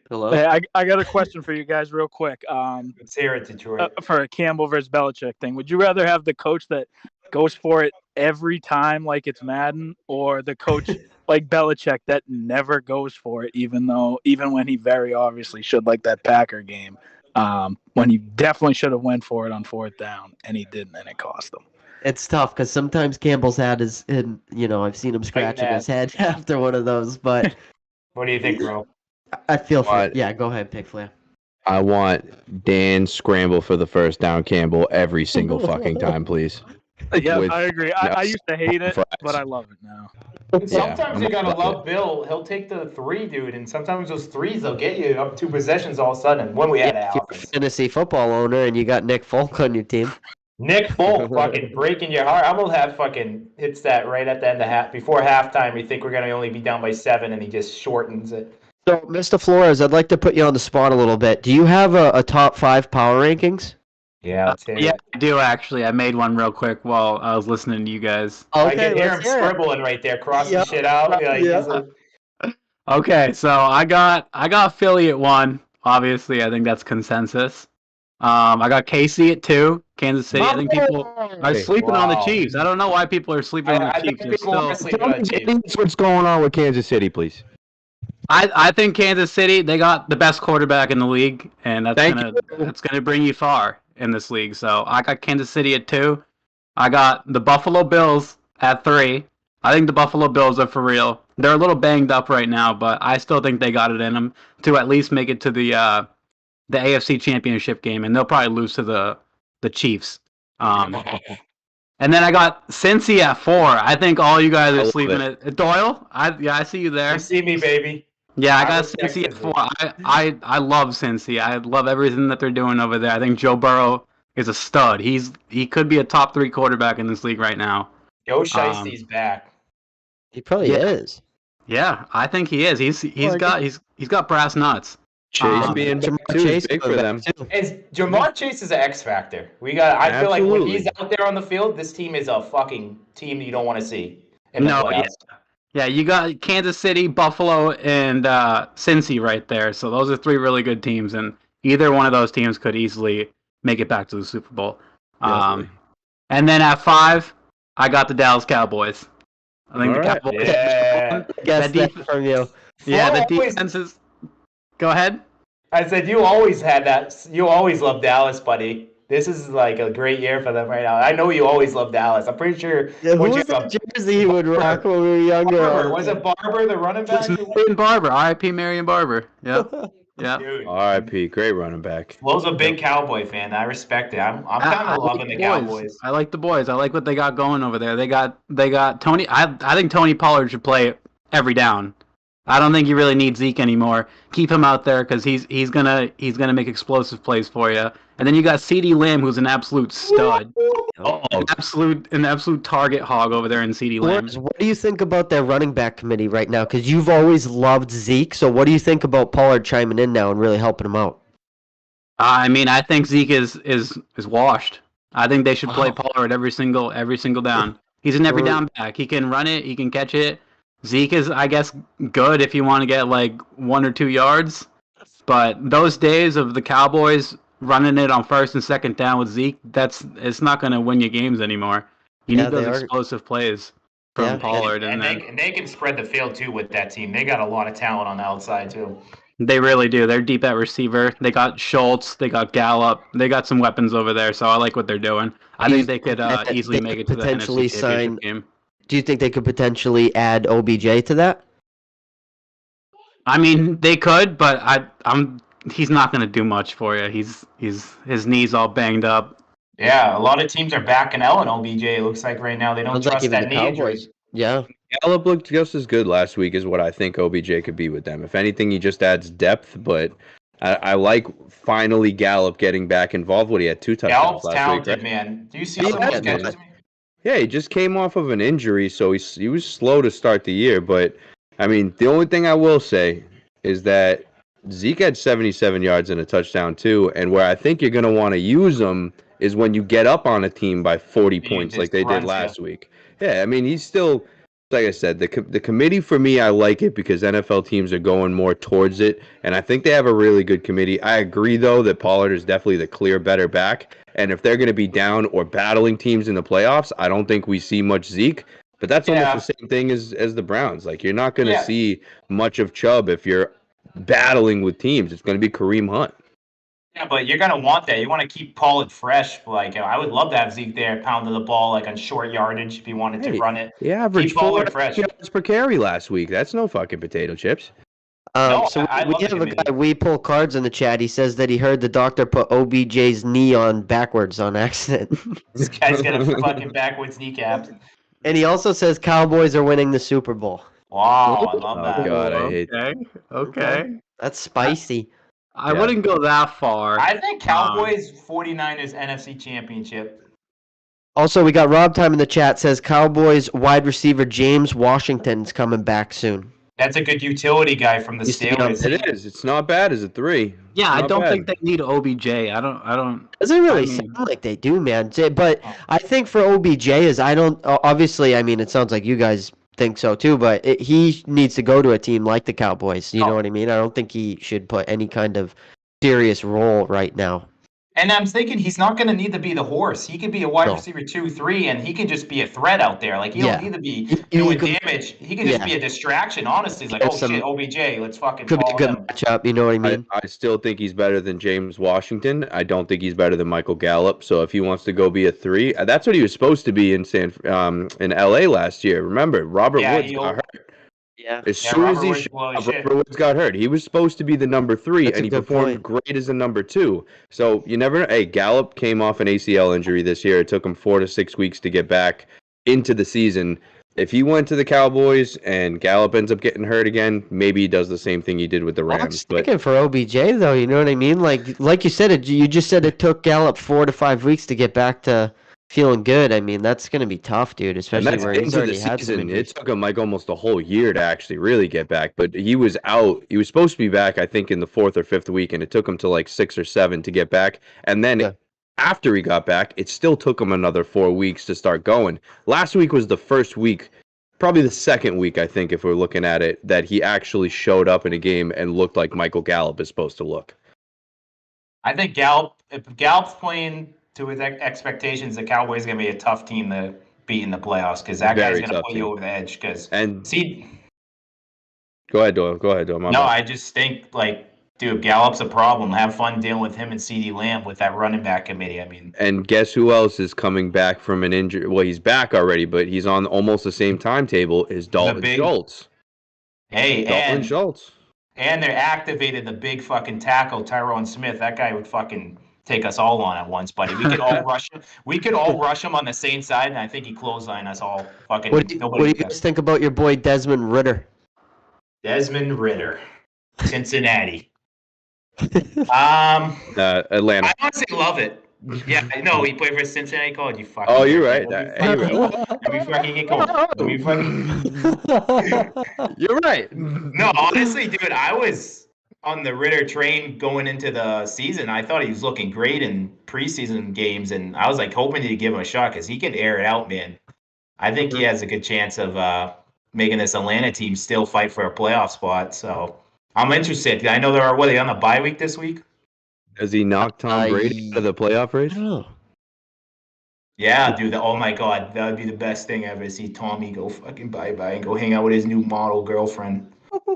Hello? Hey, I got a question for you guys real quick. Let's hear it, Detroit. For a Campbell versus Belichick thing, would you rather have the coach that goes for it every time like it's Madden, or the coach like Belichick that never goes for it, even when he very obviously should, like that Packer game, when he definitely should have went for it on fourth down and he didn't, and it cost him. It's tough because sometimes Campbell's hat is, I've seen him scratching his head after one of those, but What do you think, bro? I feel for What? Yeah, go ahead, Pick Flair. I want Dan scramble for the first down Campbell every single fucking time, please. Yeah, With- I agree. I used to hate it, Fries. but I love it now. Sometimes you gotta love love Bill. He'll take the three, dude, and sometimes those threes they'll get you up 2 possessions all of a sudden. When we had If an you're a offense. fantasy football owner and you got Nick Folk on your team. Nick Folk fucking breaking your heart. I'm gonna have fucking hits that right at the end of before halftime. You think we're gonna only be down by 7, and he just shortens it. So, Mr. Flores, I'd like to put you on the spot a little bit. Do you have a top 5 power rankings? Yeah, let's hear Yeah, it. I do actually. I made one real quick while I was listening to you guys. I can hear him scribbling right there, crossing Yep. shit out. Yeah, Yeah. he's like, Okay, so I got Philly at 1. Obviously, I think that's consensus. I got KC at 2. Kansas City. I think people are sleeping on the Wow. Chiefs. I don't know why people are sleeping on the I think Chiefs. They're people are still, sleeping on the Chiefs. What's going on with Kansas City, please? I think Kansas City, they got the best quarterback in the league, and that's gonna bring you far in this league. So I got Kansas City at 2. I got the Buffalo Bills at 3. I think the Buffalo Bills are for real. They're a little banged up right now, but I still think they got it in them to at least make it to the AFC Championship game, and they'll probably lose to the Chiefs. And then I got Cincy at 4. I think all you guys are love sleeping at Doyle. I see you there. You see me, baby. Yeah, I I got respect Cincy at Cincy. 4. I love Cincy. I love everything that they're doing over there. I think Joe Burrow is a stud. He could be a top 3 quarterback in this league right now. Yo, Shiesty's back. He probably Yeah. is. Yeah, I think he is. He's got brass nuts. Chase being Jamar back, too, is Chase big goes for back, them. too. Is Jamar Chase is an X factor. I feel like when Absolutely. he's out there on the field, this team is a fucking team that you don't want to see in the No, playoffs. Yeah, you got Kansas City, Buffalo, and Cincy right there. So those are 3 really good teams, and either one of those teams could easily make it back to the Super Bowl. Definitely. And then at 5, I got the Dallas Cowboys. I think All the right. Cowboys. Yeah. Guess That that from you. Yeah, the Flo always- defense is. Go ahead. I said you always had that. You always loved Dallas, buddy. This is like a great year for them right now. I know you always loved Dallas. I'm pretty sure. Yeah, who when you was that jersey he would rock when we were younger? Barber, was it Barber, the running back? It's Marion Barber. R.I.P. Marion Barber. Yep. Yep. Dude, R.I.P. Great running back. Flo's a big Cowboy fan. I respect it. I'm kind of loving the Cowboys. I like the boys. I like what they got going over there. They got Tony. I think Tony Pollard should play every down. I don't think you really need Zeke anymore. Keep him out there because he's gonna make explosive plays for you. And then you got CeeDee Lamb, who's an absolute stud, an absolute target hog over there in CeeDee Lamb. Flores, what do you think about their running back committee right now? Because you've always loved Zeke. So what do you think about Pollard chiming in now and really helping him out? I mean, I think Zeke is washed. I think they should play Wow. Pollard every single down. He's an every down back. He can run it. He can catch it. Zeke is, I guess, good if you want to get like 1 or 2 yards. But those days of the Cowboys running it on first and second down with Zeke, it's not going to win you games anymore. You Yeah, need those they are- explosive plays. from Yeah. Pollard, And and they can spread the field too with that team. They got a lot of talent on the outside too. they really do. They're deep at receiver. They got Schultz. They got Gallup. They got some weapons over there. So I like what they're doing. I think they could easily make it to the potentially NFC Championship sign. game. Do you think they could potentially add OBJ to that? I mean, they could, but he's not going to do much for you. His knees all banged up. Yeah, a lot of teams are backing out on OBJ. It looks like right now they don't Sounds like trust even that the knee injury. Cowboys. Yeah. Gallup looked just as good last week as what I think OBJ could be with them. If anything, he just adds depth, but I like finally Gallup getting back involved. What, he had 2 touchdowns Gallup's last talented, week, right? man. Do you see Yeah, some of those man. catches? Yeah, he just came off of an injury, so he was slow to start the year. But, I mean, the only thing I will say is that Zeke had 77 yards and a touchdown, too. And where I think you're going to want to use him is when you get up on a team by 40 points like they did last week. Yeah, I mean, he's still, like I said, the committee for me, I like it because NFL teams are going more towards it. And I think they have a really good committee. I agree, though, that Pollard is definitely the clear better back. And if they're going to be down or battling teams in the playoffs, I don't think we see much Zeke. But that's almost the same thing as the Browns. Like, you're not going to see much of Chubb if you're battling with teams. It's going to be Kareem Hunt. Yeah, but you're gonna want that. You want to keep Pollard fresh. Like I would love to have Zeke there, pounding the ball like on short yardage if he wanted to run it. He averaged Keep Pollard 4 fresh. yards per carry last week. That's no fucking potato chips. So I we love the have a committee. guy, we pull cards in the chat. He says that he heard the doctor put OBJ's knee on backwards on accident. This guy's got a fucking backwards kneecaps. And he also says Cowboys are winning the Super Bowl. Wow, I love Oh, that. God, I hate Okay. That's spicy. I wouldn't go that far. I think Cowboys 49ers NFC Championship. Also, we got Rob Time in the chat, says Cowboys wide receiver James Washington's coming back soon. That's a good utility guy from the Steelers. It is. It's not bad as a 3. Yeah, I Not don't bad. think they need OBJ. I don't. Doesn't really sound like they do, man. But I think for OBJ is obviously, I mean, it sounds like you guys think so too, but he needs to go to a team like the Cowboys. You know what I mean? I don't think he should put any kind of serious role right now. And I'm thinking he's not going to need to be the horse. He could be a wide receiver 2, 3, and he can just be a threat out there. Like, he don't need to be doing damage. He can just be a distraction, honestly. He's like, shit, OBJ, let's fucking could be a call good him. matchup, you know what I mean? I still think he's better than James Washington. I don't think he's better than Michael Gallup. So if he wants to go be a 3, that's what he was supposed to be in LA last year. Remember, Robert Woods got hurt. Yeah. As soon as Robert Woods got hurt, he was supposed to be the number 3, and he performed great as a number 2. So you never know. Hey, Gallup came off an ACL injury this year. It took him 4 to 6 weeks to get back into the season. If he went to the Cowboys and Gallup ends up getting hurt again, maybe he does the same thing he did with the Rams. I'm sticking for OBJ though, you know what I mean? Like you said, you just said it took Gallup 4 to 5 weeks to get back to feeling good. I mean, that's going to be tough, dude, especially where he's already had some injuries. It took him like almost a whole year to actually really get back, but he was out. He was supposed to be back, I think, in the 4th or 5th week, and it took him to like 6 or 7 to get back. And then after he got back, it still took him another 4 weeks to start going. Last week was the first week, probably the second week, I think, if we're looking at it, that he actually showed up in a game and looked like Michael Gallup is supposed to look. I think if Gallup's playing to his expectations, the Cowboys are going to be a tough team to beat in the playoffs because that guy's going to put you over the edge. Go ahead, Doyle. I just think, dude, Gallup's a problem. Have fun dealing with him and CeeDee Lamb with that running back committee. I mean, and guess who else is coming back from an injury? Well, he's back already, but he's on almost the same timetable as Dalton Schultz. Dalton Schultz. And they activated the big fucking tackle, Tyrone Smith. That guy would fucking take us all on at once, buddy. We could all rush him. We could all rush him on the same side, and I think he clotheslined us all. Fucking. What do you guys think about your boy Desmond Ridder? Desmond Ridder, Cincinnati. Atlanta. I honestly love it. Yeah, I know he played for Cincinnati College. You fucking. Oh, you're right. Let me fucking get going. You're right. No, honestly, dude, I was on the Ridder train going into the season. I thought he was looking great in preseason games, and I was like hoping to give him a shot because he can air it out, man. I think he has a good chance of making this Atlanta team still fight for a playoff spot. So I'm interested. I know are they on the bye week this week? Does he knock Tom Brady out of the playoff race? I don't know. Yeah, dude. Oh my God, that would be the best thing ever to see Tommy go fucking bye-bye and go hang out with his new model girlfriend.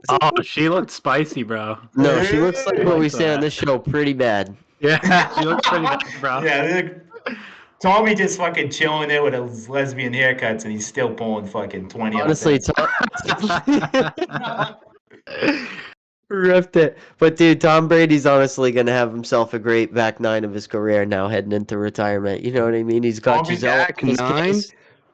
Oh, she looked spicy, bro. No, she looks like what like we say on that. this show, pretty bad. Yeah, she looks pretty bad, bro. Yeah, look, Tommy just fucking chilling there with his lesbian haircuts, and he's still pulling fucking 20 Honestly, out ripped it. But dude, Tom Brady's honestly gonna have himself a great back nine of his career now, heading into retirement. You know what I mean? He's got Tommy Giselle. Back nine?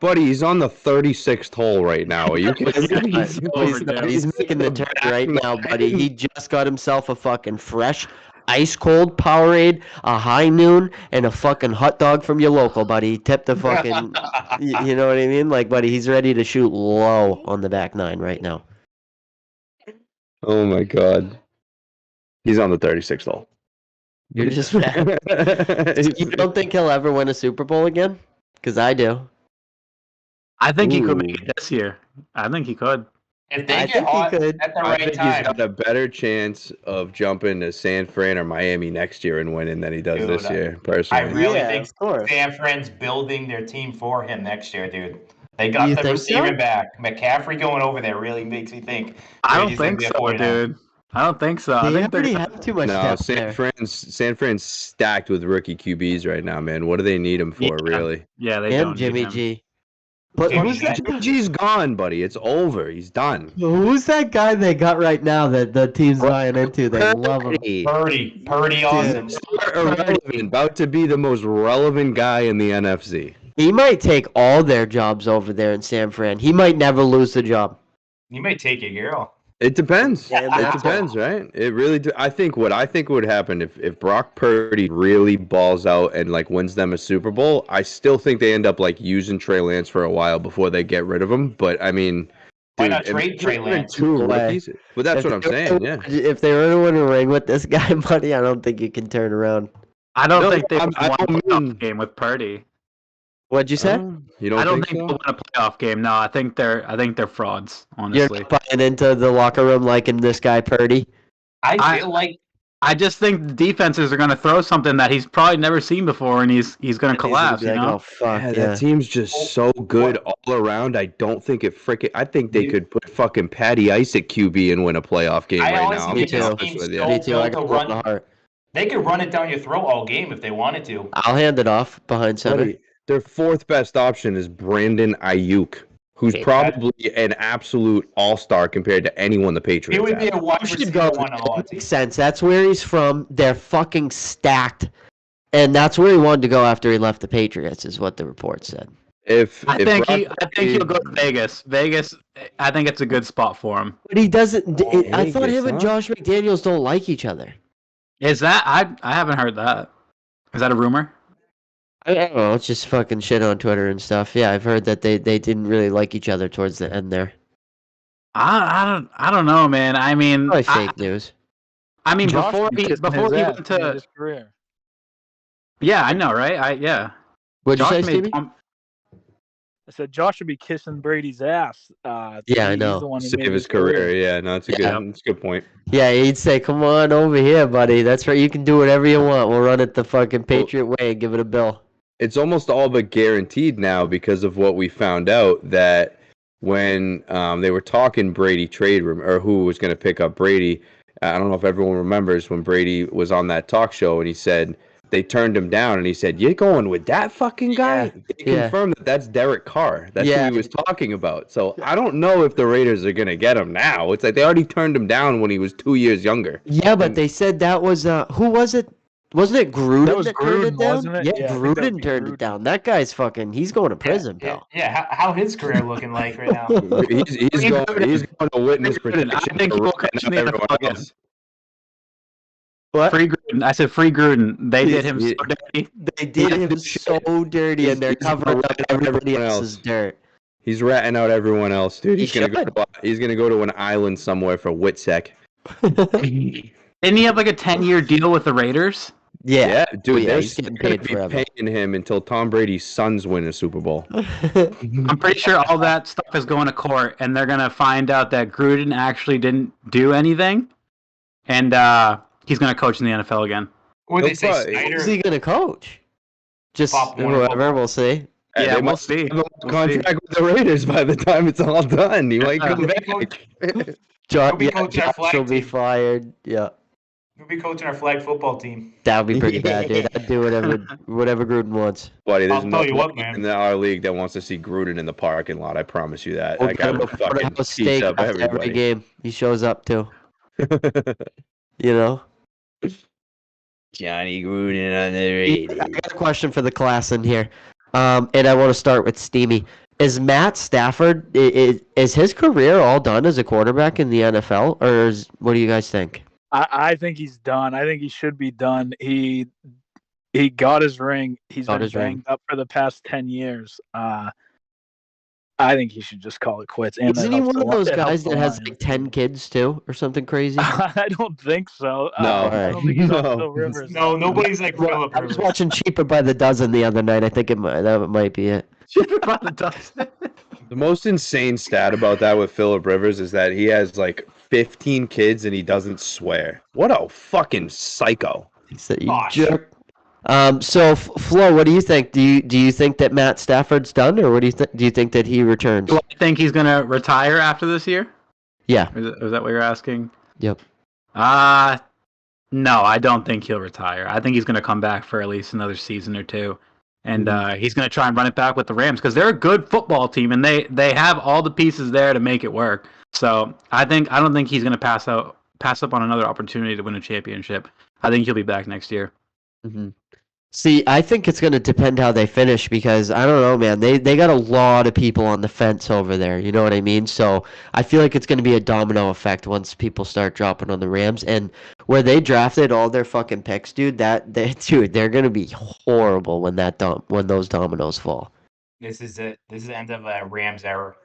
Buddy, he's on the 36th hole right now. Are you kidding me? He's making the turn right now, buddy. He just got himself a fucking fresh, ice cold Powerade, a high noon, and a fucking hot dog from your local, buddy. He tipped the fucking, you know what I mean? Like, buddy, he's ready to shoot low on the back nine right now. Oh my God. He's on the 36th hole. You're just mad. You don't think he'll ever win a Super Bowl again? Because I do. I think he could make Ooh. it this year. I think he could. If they I get think he hot could. at the I right think he's time, got a better chance of jumping to San Fran or Miami next year and winning than he does Dude, this year, I personally. really Yeah, think of course. San Fran's building their team for him next year, dude. They You got the think receiver so? back. McCaffrey going over there really makes me think. I don't Brady's gonna think be a so, 49er. dude. I don't think so. I They think they're already gonna- have too much No, depth there. San Fran's stacked with rookie QBs right now, man. What do they need him for, Yeah. really? Yeah, they And don't Jimmy need him. G. But Jimmy who's G. that? Jimmy G's gone, buddy. It's over. He's done. Who's that guy they got right now that the team's buying into? They love him. Purdy awesome. Irrelevant, about to be the most relevant guy in the NFC. He might take all their jobs over there in San Fran. He might never lose the job. You might take your girl. It depends. Yeah, It that's depends, right? It really. I think what would happen if Brock Purdy really balls out and like wins them a Super Bowl. I still think they end up like using Trey Lance for a while before they get rid of him. But I mean, Why dude, not trade if Trey you're Lance? two No way. rookies, but that's If what I'm they were saying. to- Yeah. If they were to win a ring with this guy, buddy, I don't think you can turn around. I don't No, think they I won a don't playoff mean- game with Purdy. What'd you say? You don't I don't think think so? they'll win a playoff game. No, I think they're frauds. You're Honestly, not buying into the locker room liking this guy Purdy. I feel like I just think the defenses are going to throw something that he's probably never seen before, and he's going to He's gonna collapse. be You like, know? oh fuck Yeah, yeah. that team's just so good all around. I don't think it freaking. I think they could put fucking Patty Ice at QB and win a playoff game I right honestly now. I'll Me be think this too. honest team's with so- you. Me too. I built got to one in run. the heart. they could run it down your throat all game if they wanted to. I'll hand it off behind center. Buddy, their fourth best option is Brandon Ayuk, who's Okay, probably an absolute all-star compared to anyone the Patriots He would be have. a wide You should receiver go. one on a lot of That teams. makes sense. That's where he's from. They're fucking stacked. And that's where he wanted to go after he left the Patriots, is what the report said. I think Brock he'll Purdy- go to Vegas. Vegas, I think it's a good spot for him. But he doesn't. I thought Vegas, him and huh? Josh McDaniels don't like each other. Is that I haven't heard that. Is that a rumor? I don't know. It's just fucking shit on Twitter and stuff. Yeah, I've heard that they didn't really like each other towards the end there. I don't know, man. I mean, Probably fake news. I mean Josh before be he kissing before his he ass went to end to his career. yeah, I know, right? Yeah. What'd you Josh say, made Stevie? I said Josh should be kissing Brady's ass. Yeah, I he's know. the one who Save made his career. Yeah, no, it's a Yeah. good, it's a good point. Yeah, he'd say, "Come on over here, buddy. That's right. You can do whatever you want. We'll run it the fucking Patriot way and give it a bill." It's almost all but guaranteed now because of what we found out that when they were talking Brady trade room or who was going to pick up Brady. I don't know if everyone remembers when Brady was on that talk show and he said they turned him down and he said, "You're going with that fucking guy?" They Yeah. confirmed that that's Derek Carr. That's Yeah. who he was talking about. So I don't know if the Raiders are going to get him now. It's like they already turned him down when he was 2 years younger. Yeah, but they said that was who was it? Wasn't it Gruden That was turned it Gruden, down? wasn't it? Yeah, Yeah, I think that would Gruden be turned Gruden. it down. That guy's fucking. He's going to prison, pal. Yeah, how his career looking like right now? He's going to witness Gruden. I protection think for he will Gruden coach in and the everyone NFL again. else. What? Free Gruden. I said free Gruden. They did him so he- dirty. They did Yeah, him no so shit. dirty, and they're He's covering up ratting out everybody everyone else's else. dirt. He's ratting out everyone else, dude. He He's gonna should. go. He's gonna go to an island somewhere for Whitsec. Didn't he have like a 10-year deal with the Raiders? Yeah. dude. yeah, they're he's getting gonna paid be forever. paying him until Tom Brady's sons win a Super Bowl. I'm pretty sure all that stuff is going to court, and they're gonna find out that Gruden actually didn't do anything, and he's gonna coach in the NFL again. Or they say Nobody- Snyder. Who's he gonna coach? Just Pop Warner whoever, football. we'll see. And Yeah, they we'll might see. have a We'll contract with the Raiders by the time it's all done. He might come He'll be back. He'll be coaching our Josh flag will be team. fired. Yeah, He'll be coaching our flag football team. that would be pretty bad, dude. I'd do whatever Gruden wants. Buddy, there's I'll tell no you what, one man. in our league that wants to see Gruden in the parking lot. I promise you that. We'll That get guy him will a fucking porterhouse teach steak up after every everybody. game he shows up to. You know. Johnny Gruden on the I Raiders. got a question for the class in here, and I want to start with Steamy. Is Matt Stafford is his career all done as a quarterback in the NFL, or what do you guys think? I think he's done. I think he should be done. He got his ring. He's been banged up for the past 10 years. I think he should just call it quits. And Isn't he one of those guys that has like 10 kids too, or something crazy? I don't think so. No. I don't think he's on No. Phil Rivers. No, nobody's like Well, Philip I was Rivers. watching Cheaper by the Dozen the other night. I think that might be it. The most insane stat about that with Philip Rivers is that he has like 15 kids and he doesn't swear. What a fucking psycho. He said, "You Gosh. jerk." So Flo, what do you think? Do you think that Matt Stafford's done, or what do you think that he returns? Do I think he's gonna retire after this year? Yeah. Is that what you're asking? Yep. No, I don't think he'll retire. I think he's gonna come back for at least another season or two, and he's gonna try and run it back with the Rams because they're a good football team and they have all the pieces there to make it work. So I don't think he's gonna pass up on another opportunity to win a championship. I think he'll be back next year. Mm-hmm. See, I think it's going to depend how they finish because I don't know, man. They got a lot of people on the fence over there. You know what I mean? So I feel like it's going to be a domino effect once people start dropping on the Rams. And where they drafted all their fucking picks, dude, they're going to be horrible when those dominoes fall. This is it. This is the end of a Rams era.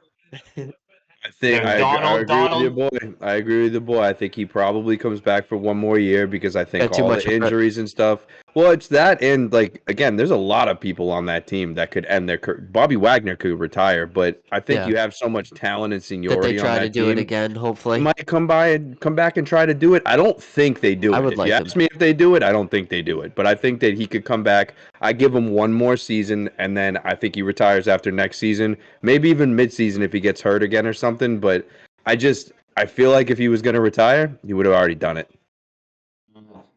I think I agree with your boy. I agree with the boy. I think he probably comes back for one more year because I think all the injuries and stuff. Well, it's that, and like again, there's a lot of people on that team that could end their career. Bobby Wagner could retire, but I think you have so much talent and seniority that they try on that to do team. it again. Hopefully, He might come back and try to do it. I don't think they do it. I would If like you him. ask me if they do it, I don't think they do it. But I think that he could come back. I give him one more season, and then I think he retires after next season. Maybe even mid-season if he gets hurt again or something. But I feel like if he was going to retire, he would have already done it.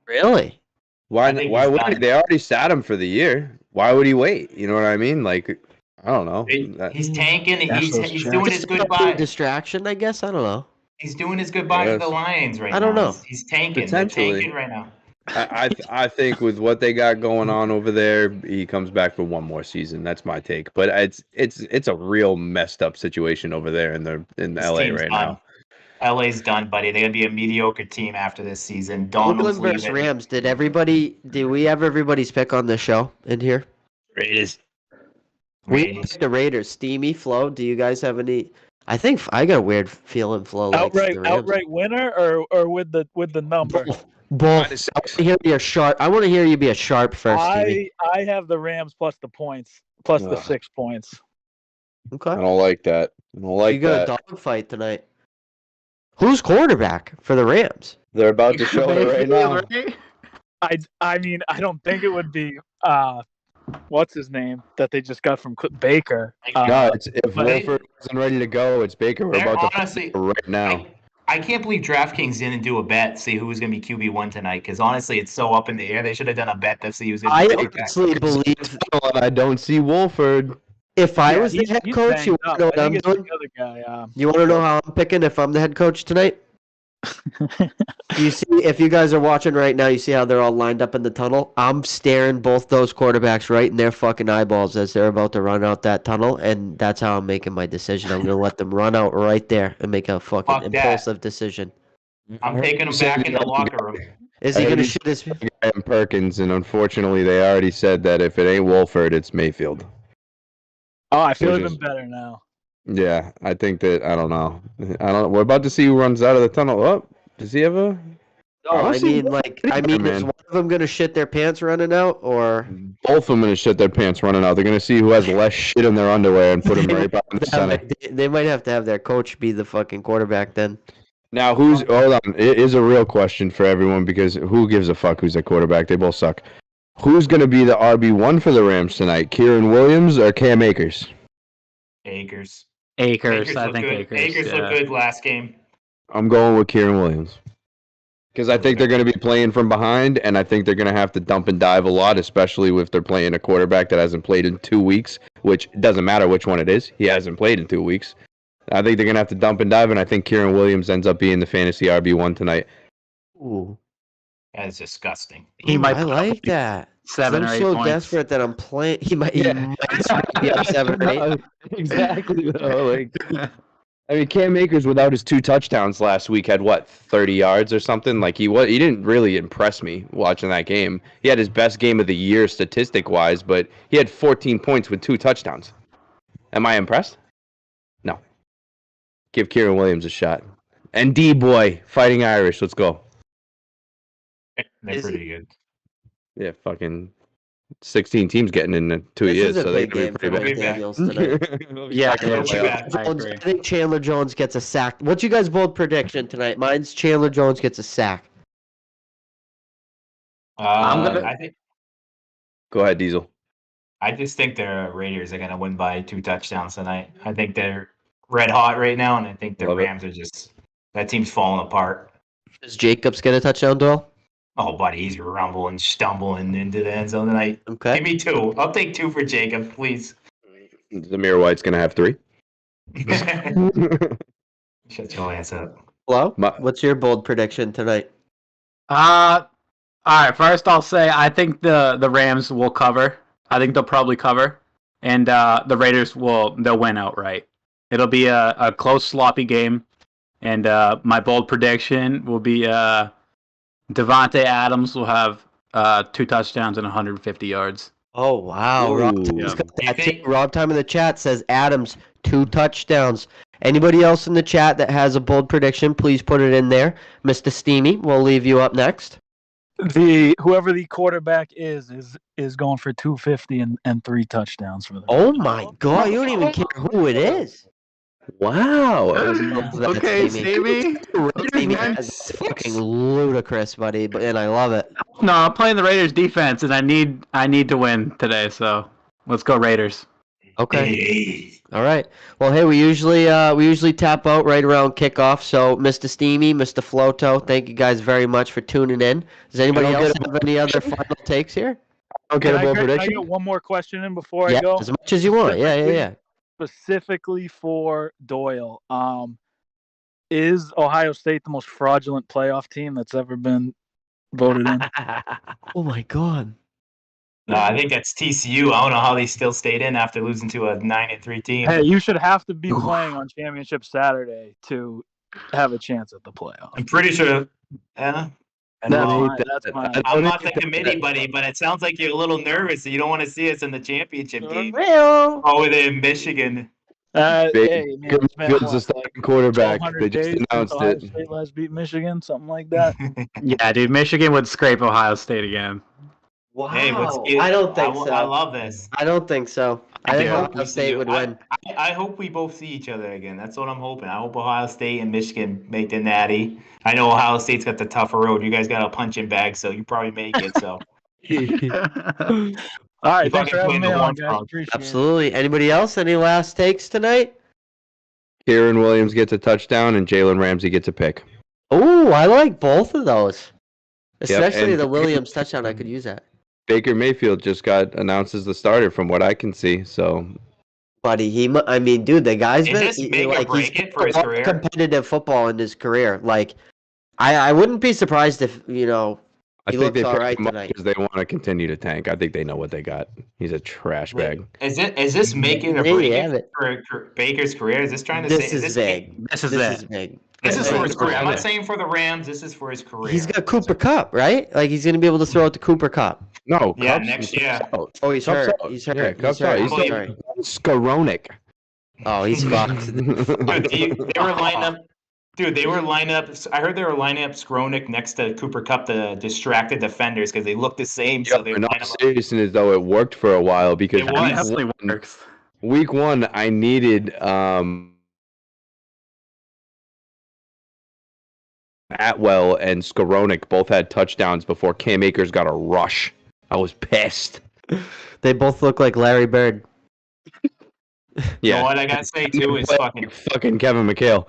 Really? Why would he? They already sat him for the year. Why would he wait? You know what I mean? Like, I don't know. He's tanking. He's doing his Just goodbye. distraction, I guess. I don't know. He's doing his goodbye to the Lions right now. I don't know. He's tanking. They're tanking right now. I think with what they got going on over there, he comes back for one more season. That's my take. But it's a real messed up situation over there in LA right now. LA's done, buddy. They're gonna be a mediocre team after this season. Oakland versus Rams. Did we have everybody's pick on the show in here? Raiders. We picked the Raiders. Steamy, Flo, do you guys have any? I think I got a weird feeling Flo likes the Rams. Outright winner or with the number? Both. I want to hear you be a sharp first, Steamy. I have the Rams plus the points, plus the 6 points. Okay. I don't like that. You got a dogfight tonight. Who's quarterback for the Rams? They're about to show it right now. I mean, I don't think it would be what's his name that they just got from Baker. No, if Wolford isn't ready to go, it's Baker. We're about to right now. I can't believe DraftKings didn't do a bet, see who was going to be QB1 tonight, because honestly, it's so up in the air. They should have done a bet to see who's going to be I honestly believe I don't see Wolford. If I was the head coach, you want to know what I'm doing? You want to know how I'm picking if I'm the head coach tonight? You see, if you guys are watching right now, you see how they're all lined up in the tunnel? I'm staring both those quarterbacks right in their fucking eyeballs as they're about to run out that tunnel, and that's how I'm making my decision. I'm going to let them run out right there and make a fucking impulsive decision. I'm taking them back in the locker room. Is he going to shit his... And Perkins, and unfortunately, they already said that if it ain't Wolford, it's Mayfield. Oh, I feel even better now. Yeah, I think that I don't know. We're about to see who runs out of the tunnel. Oh, does he have a? No, is one of them gonna shit their pants running out, or both of them gonna shit their pants running out? They're gonna see who has less shit in their underwear and put him right back in the center. They might have to have their coach be the fucking quarterback then. Now, hold on. It is a real question for everyone because who gives a fuck who's their quarterback? They both suck. Who's going to be the RB1 for the Rams tonight? Kieran Williams or Cam Akers? Akers. Akers, I looked think good. Akers. Akers looked good last game. I'm going with Kieran Williams. Because I think they're going to be playing from behind, and I think they're going to have to dump and dive a lot, especially if they're playing a quarterback that hasn't played in 2 weeks, which doesn't matter which one it is. He hasn't played in 2 weeks. I think they're going to have to dump and dive, and I think Kieran Williams ends up being the fantasy RB1 tonight. Ooh. That's disgusting. He might I like that. 7 I'm or 8 so points. desperate that I'm playing. He might be up 7 or 8. Exactly. I mean, Cam Akers, without his 2 touchdowns last week, had what, 30 yards or something? Like he didn't really impress me watching that game. He had his best game of the year statistic-wise, but he had 14 points with 2 touchdowns. Am I impressed? No. Give Kieran Williams a shot. And D-boy, Fighting Irish. Let's go. They're pretty good. Yeah, fucking 16 teams getting in 2 This years, is a so they big can be game for pretty big. Daniels tonight. bad. Yeah, Not too bad. I Jones, agree. I think Chandler Jones gets a sack. What's you guys' bold prediction tonight? Mine's Chandler Jones gets a sack. I think. Go ahead, Diesel. I just think the Raiders are going to win by 2 touchdowns tonight. I think they're red hot right now, and I think the Love it. Rams are just that team's falling apart. Does Jacobs get a touchdown, Doyle? Oh, buddy, he's rumbling, stumbling into the end zone tonight. Okay. Give me 2. I'll take 2 for Jacob, please. Zamir White's going to have 3. Shut your ass up. Hello? What's your bold prediction tonight? All right. First, I'll say I think the Rams will cover. I think they'll probably cover, and the Raiders they'll win outright. It'll be a close, sloppy game, and my bold prediction will be Devontae Adams will have 2 touchdowns and 150 yards. Oh, wow. Rob Time's got that too. Rob Time in the chat says Adams, 2 touchdowns. Anybody else in the chat that has a bold prediction, please put it in there. Mr. Steamy, we'll leave you up next. Whoever the quarterback is going for 250 and 3 touchdowns for them. Oh, my God. You don't even care who it is. Wow. Okay, Stevie. That's fucking ludicrous, buddy, and I love it. No, I'm playing the Raiders defense, and I need to win today. So let's go Raiders. Okay. All right. Well, hey, we usually tap out right around kickoff. So, Mr. Steamy, Mr. Floto, thank you guys very much for tuning in. Does anybody else have any other final takes here? Okay, Can I get one more question in before I go? As much as you want. Yeah. Specifically for Doyle, is Ohio State the most fraudulent playoff team that's ever been voted in? Oh my God. No, I think that's TCU. I don't know how they still stayed in after losing to a 9-3 team. Hey, you should have to be playing on Championship Saturday to have a chance at the playoffs. I'm pretty sure. Yeah. I'm not the committee, buddy, but it sounds like you're a little nervous. So you don't want to see us in the championship game. Well, Oh, they're in Michigan. Hey, man, it's been Fields the starting quarterback. 1,200 They just days since announced Ohio it. State last beat Michigan, something like that. Yeah, dude, Michigan would scrape Ohio State again. wow. Hey, I don't think so. I love this. I don't think so. I think do. Ohio State would win. I hope we both see each other again. That's what I'm hoping. I hope Ohio State and Michigan make the natty. I know Ohio State's got the tougher road. You guys got a punching bag, so you probably make it. So. All right, thanks for having me on, guys. Appreciate it. Absolutely. Anybody else? Any last takes tonight? Kieran Williams gets a touchdown and Jalen Ramsey gets a pick. Oh, I like both of those. Especially and- the Williams touchdown. I could use that. Baker Mayfield just got announced as the starter from what I can see. So, Buddy, dude, the guy's Is been this make or break he's it for his played career? competitive football in his career. Like, I wouldn't be surprised if I he think looks they all picked right him up tonight. because they want to continue to tank. I think they know what they got. He's a trash bag. Is this making or There you breaking have it. for Baker's career? Is this trying to This say? is big. This is This is it. big. This is for his career. I'm Yeah. not saying for the Rams. This is for his career. He's got Cooper Cup, right? Like he's gonna be able to throw it to Cooper Cup. No, Yeah, Cubs- next year. Cubs Oh, he's Cubs hurt. out. He's hurt. Yeah, He's Cubs hurt. out. I'm He's sorry. Skowronek. Oh, he's fucked. Dude, they were lining up. Dude, they were lining up. I heard they were lining up Skronik next to Cooper Cup to distracted defenders because they look the same. So they were In all lining up. seriousness, though, it worked for a while because It was. Definitely works. week one, I needed Atwell and Skowronek both had touchdowns before Cam Akers got a rush. I was pissed. They both look like Larry Bird. You know what I gotta say too is fucking Kevin McHale.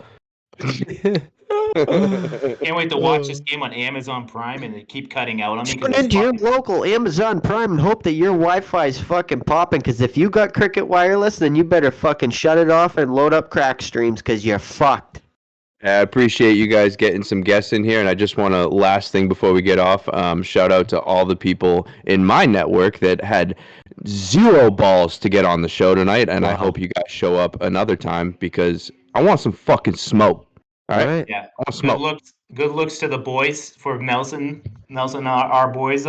can't wait to watch this game on Amazon Prime and they keep cutting out on me. Tune into your local Amazon Prime and hope that your Wi-Fi is fucking popping. Because if you got Cricket Wireless, then you better fucking shut it off and load up crack streams because you're fucked. I appreciate you guys getting some guests in here, and I just want to, last thing before we get off, shout out to all the people in my network that had zero balls to get on the show tonight, and I hope you guys show up another time because I want some fucking smoke. All right? Yeah. I want smoke. Good looks to the boys for Nelson, our boys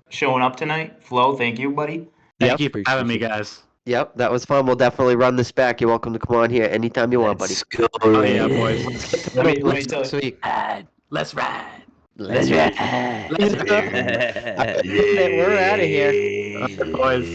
showing up tonight. Flo, thank you, buddy. Thank you for having me, guys. Yep, that was fun. We'll definitely run this back. You're welcome to come on here anytime you want, buddy. Oh, yeah, boys. Let me tell you. Let's ride. Let's ride. We're out of here. Boys.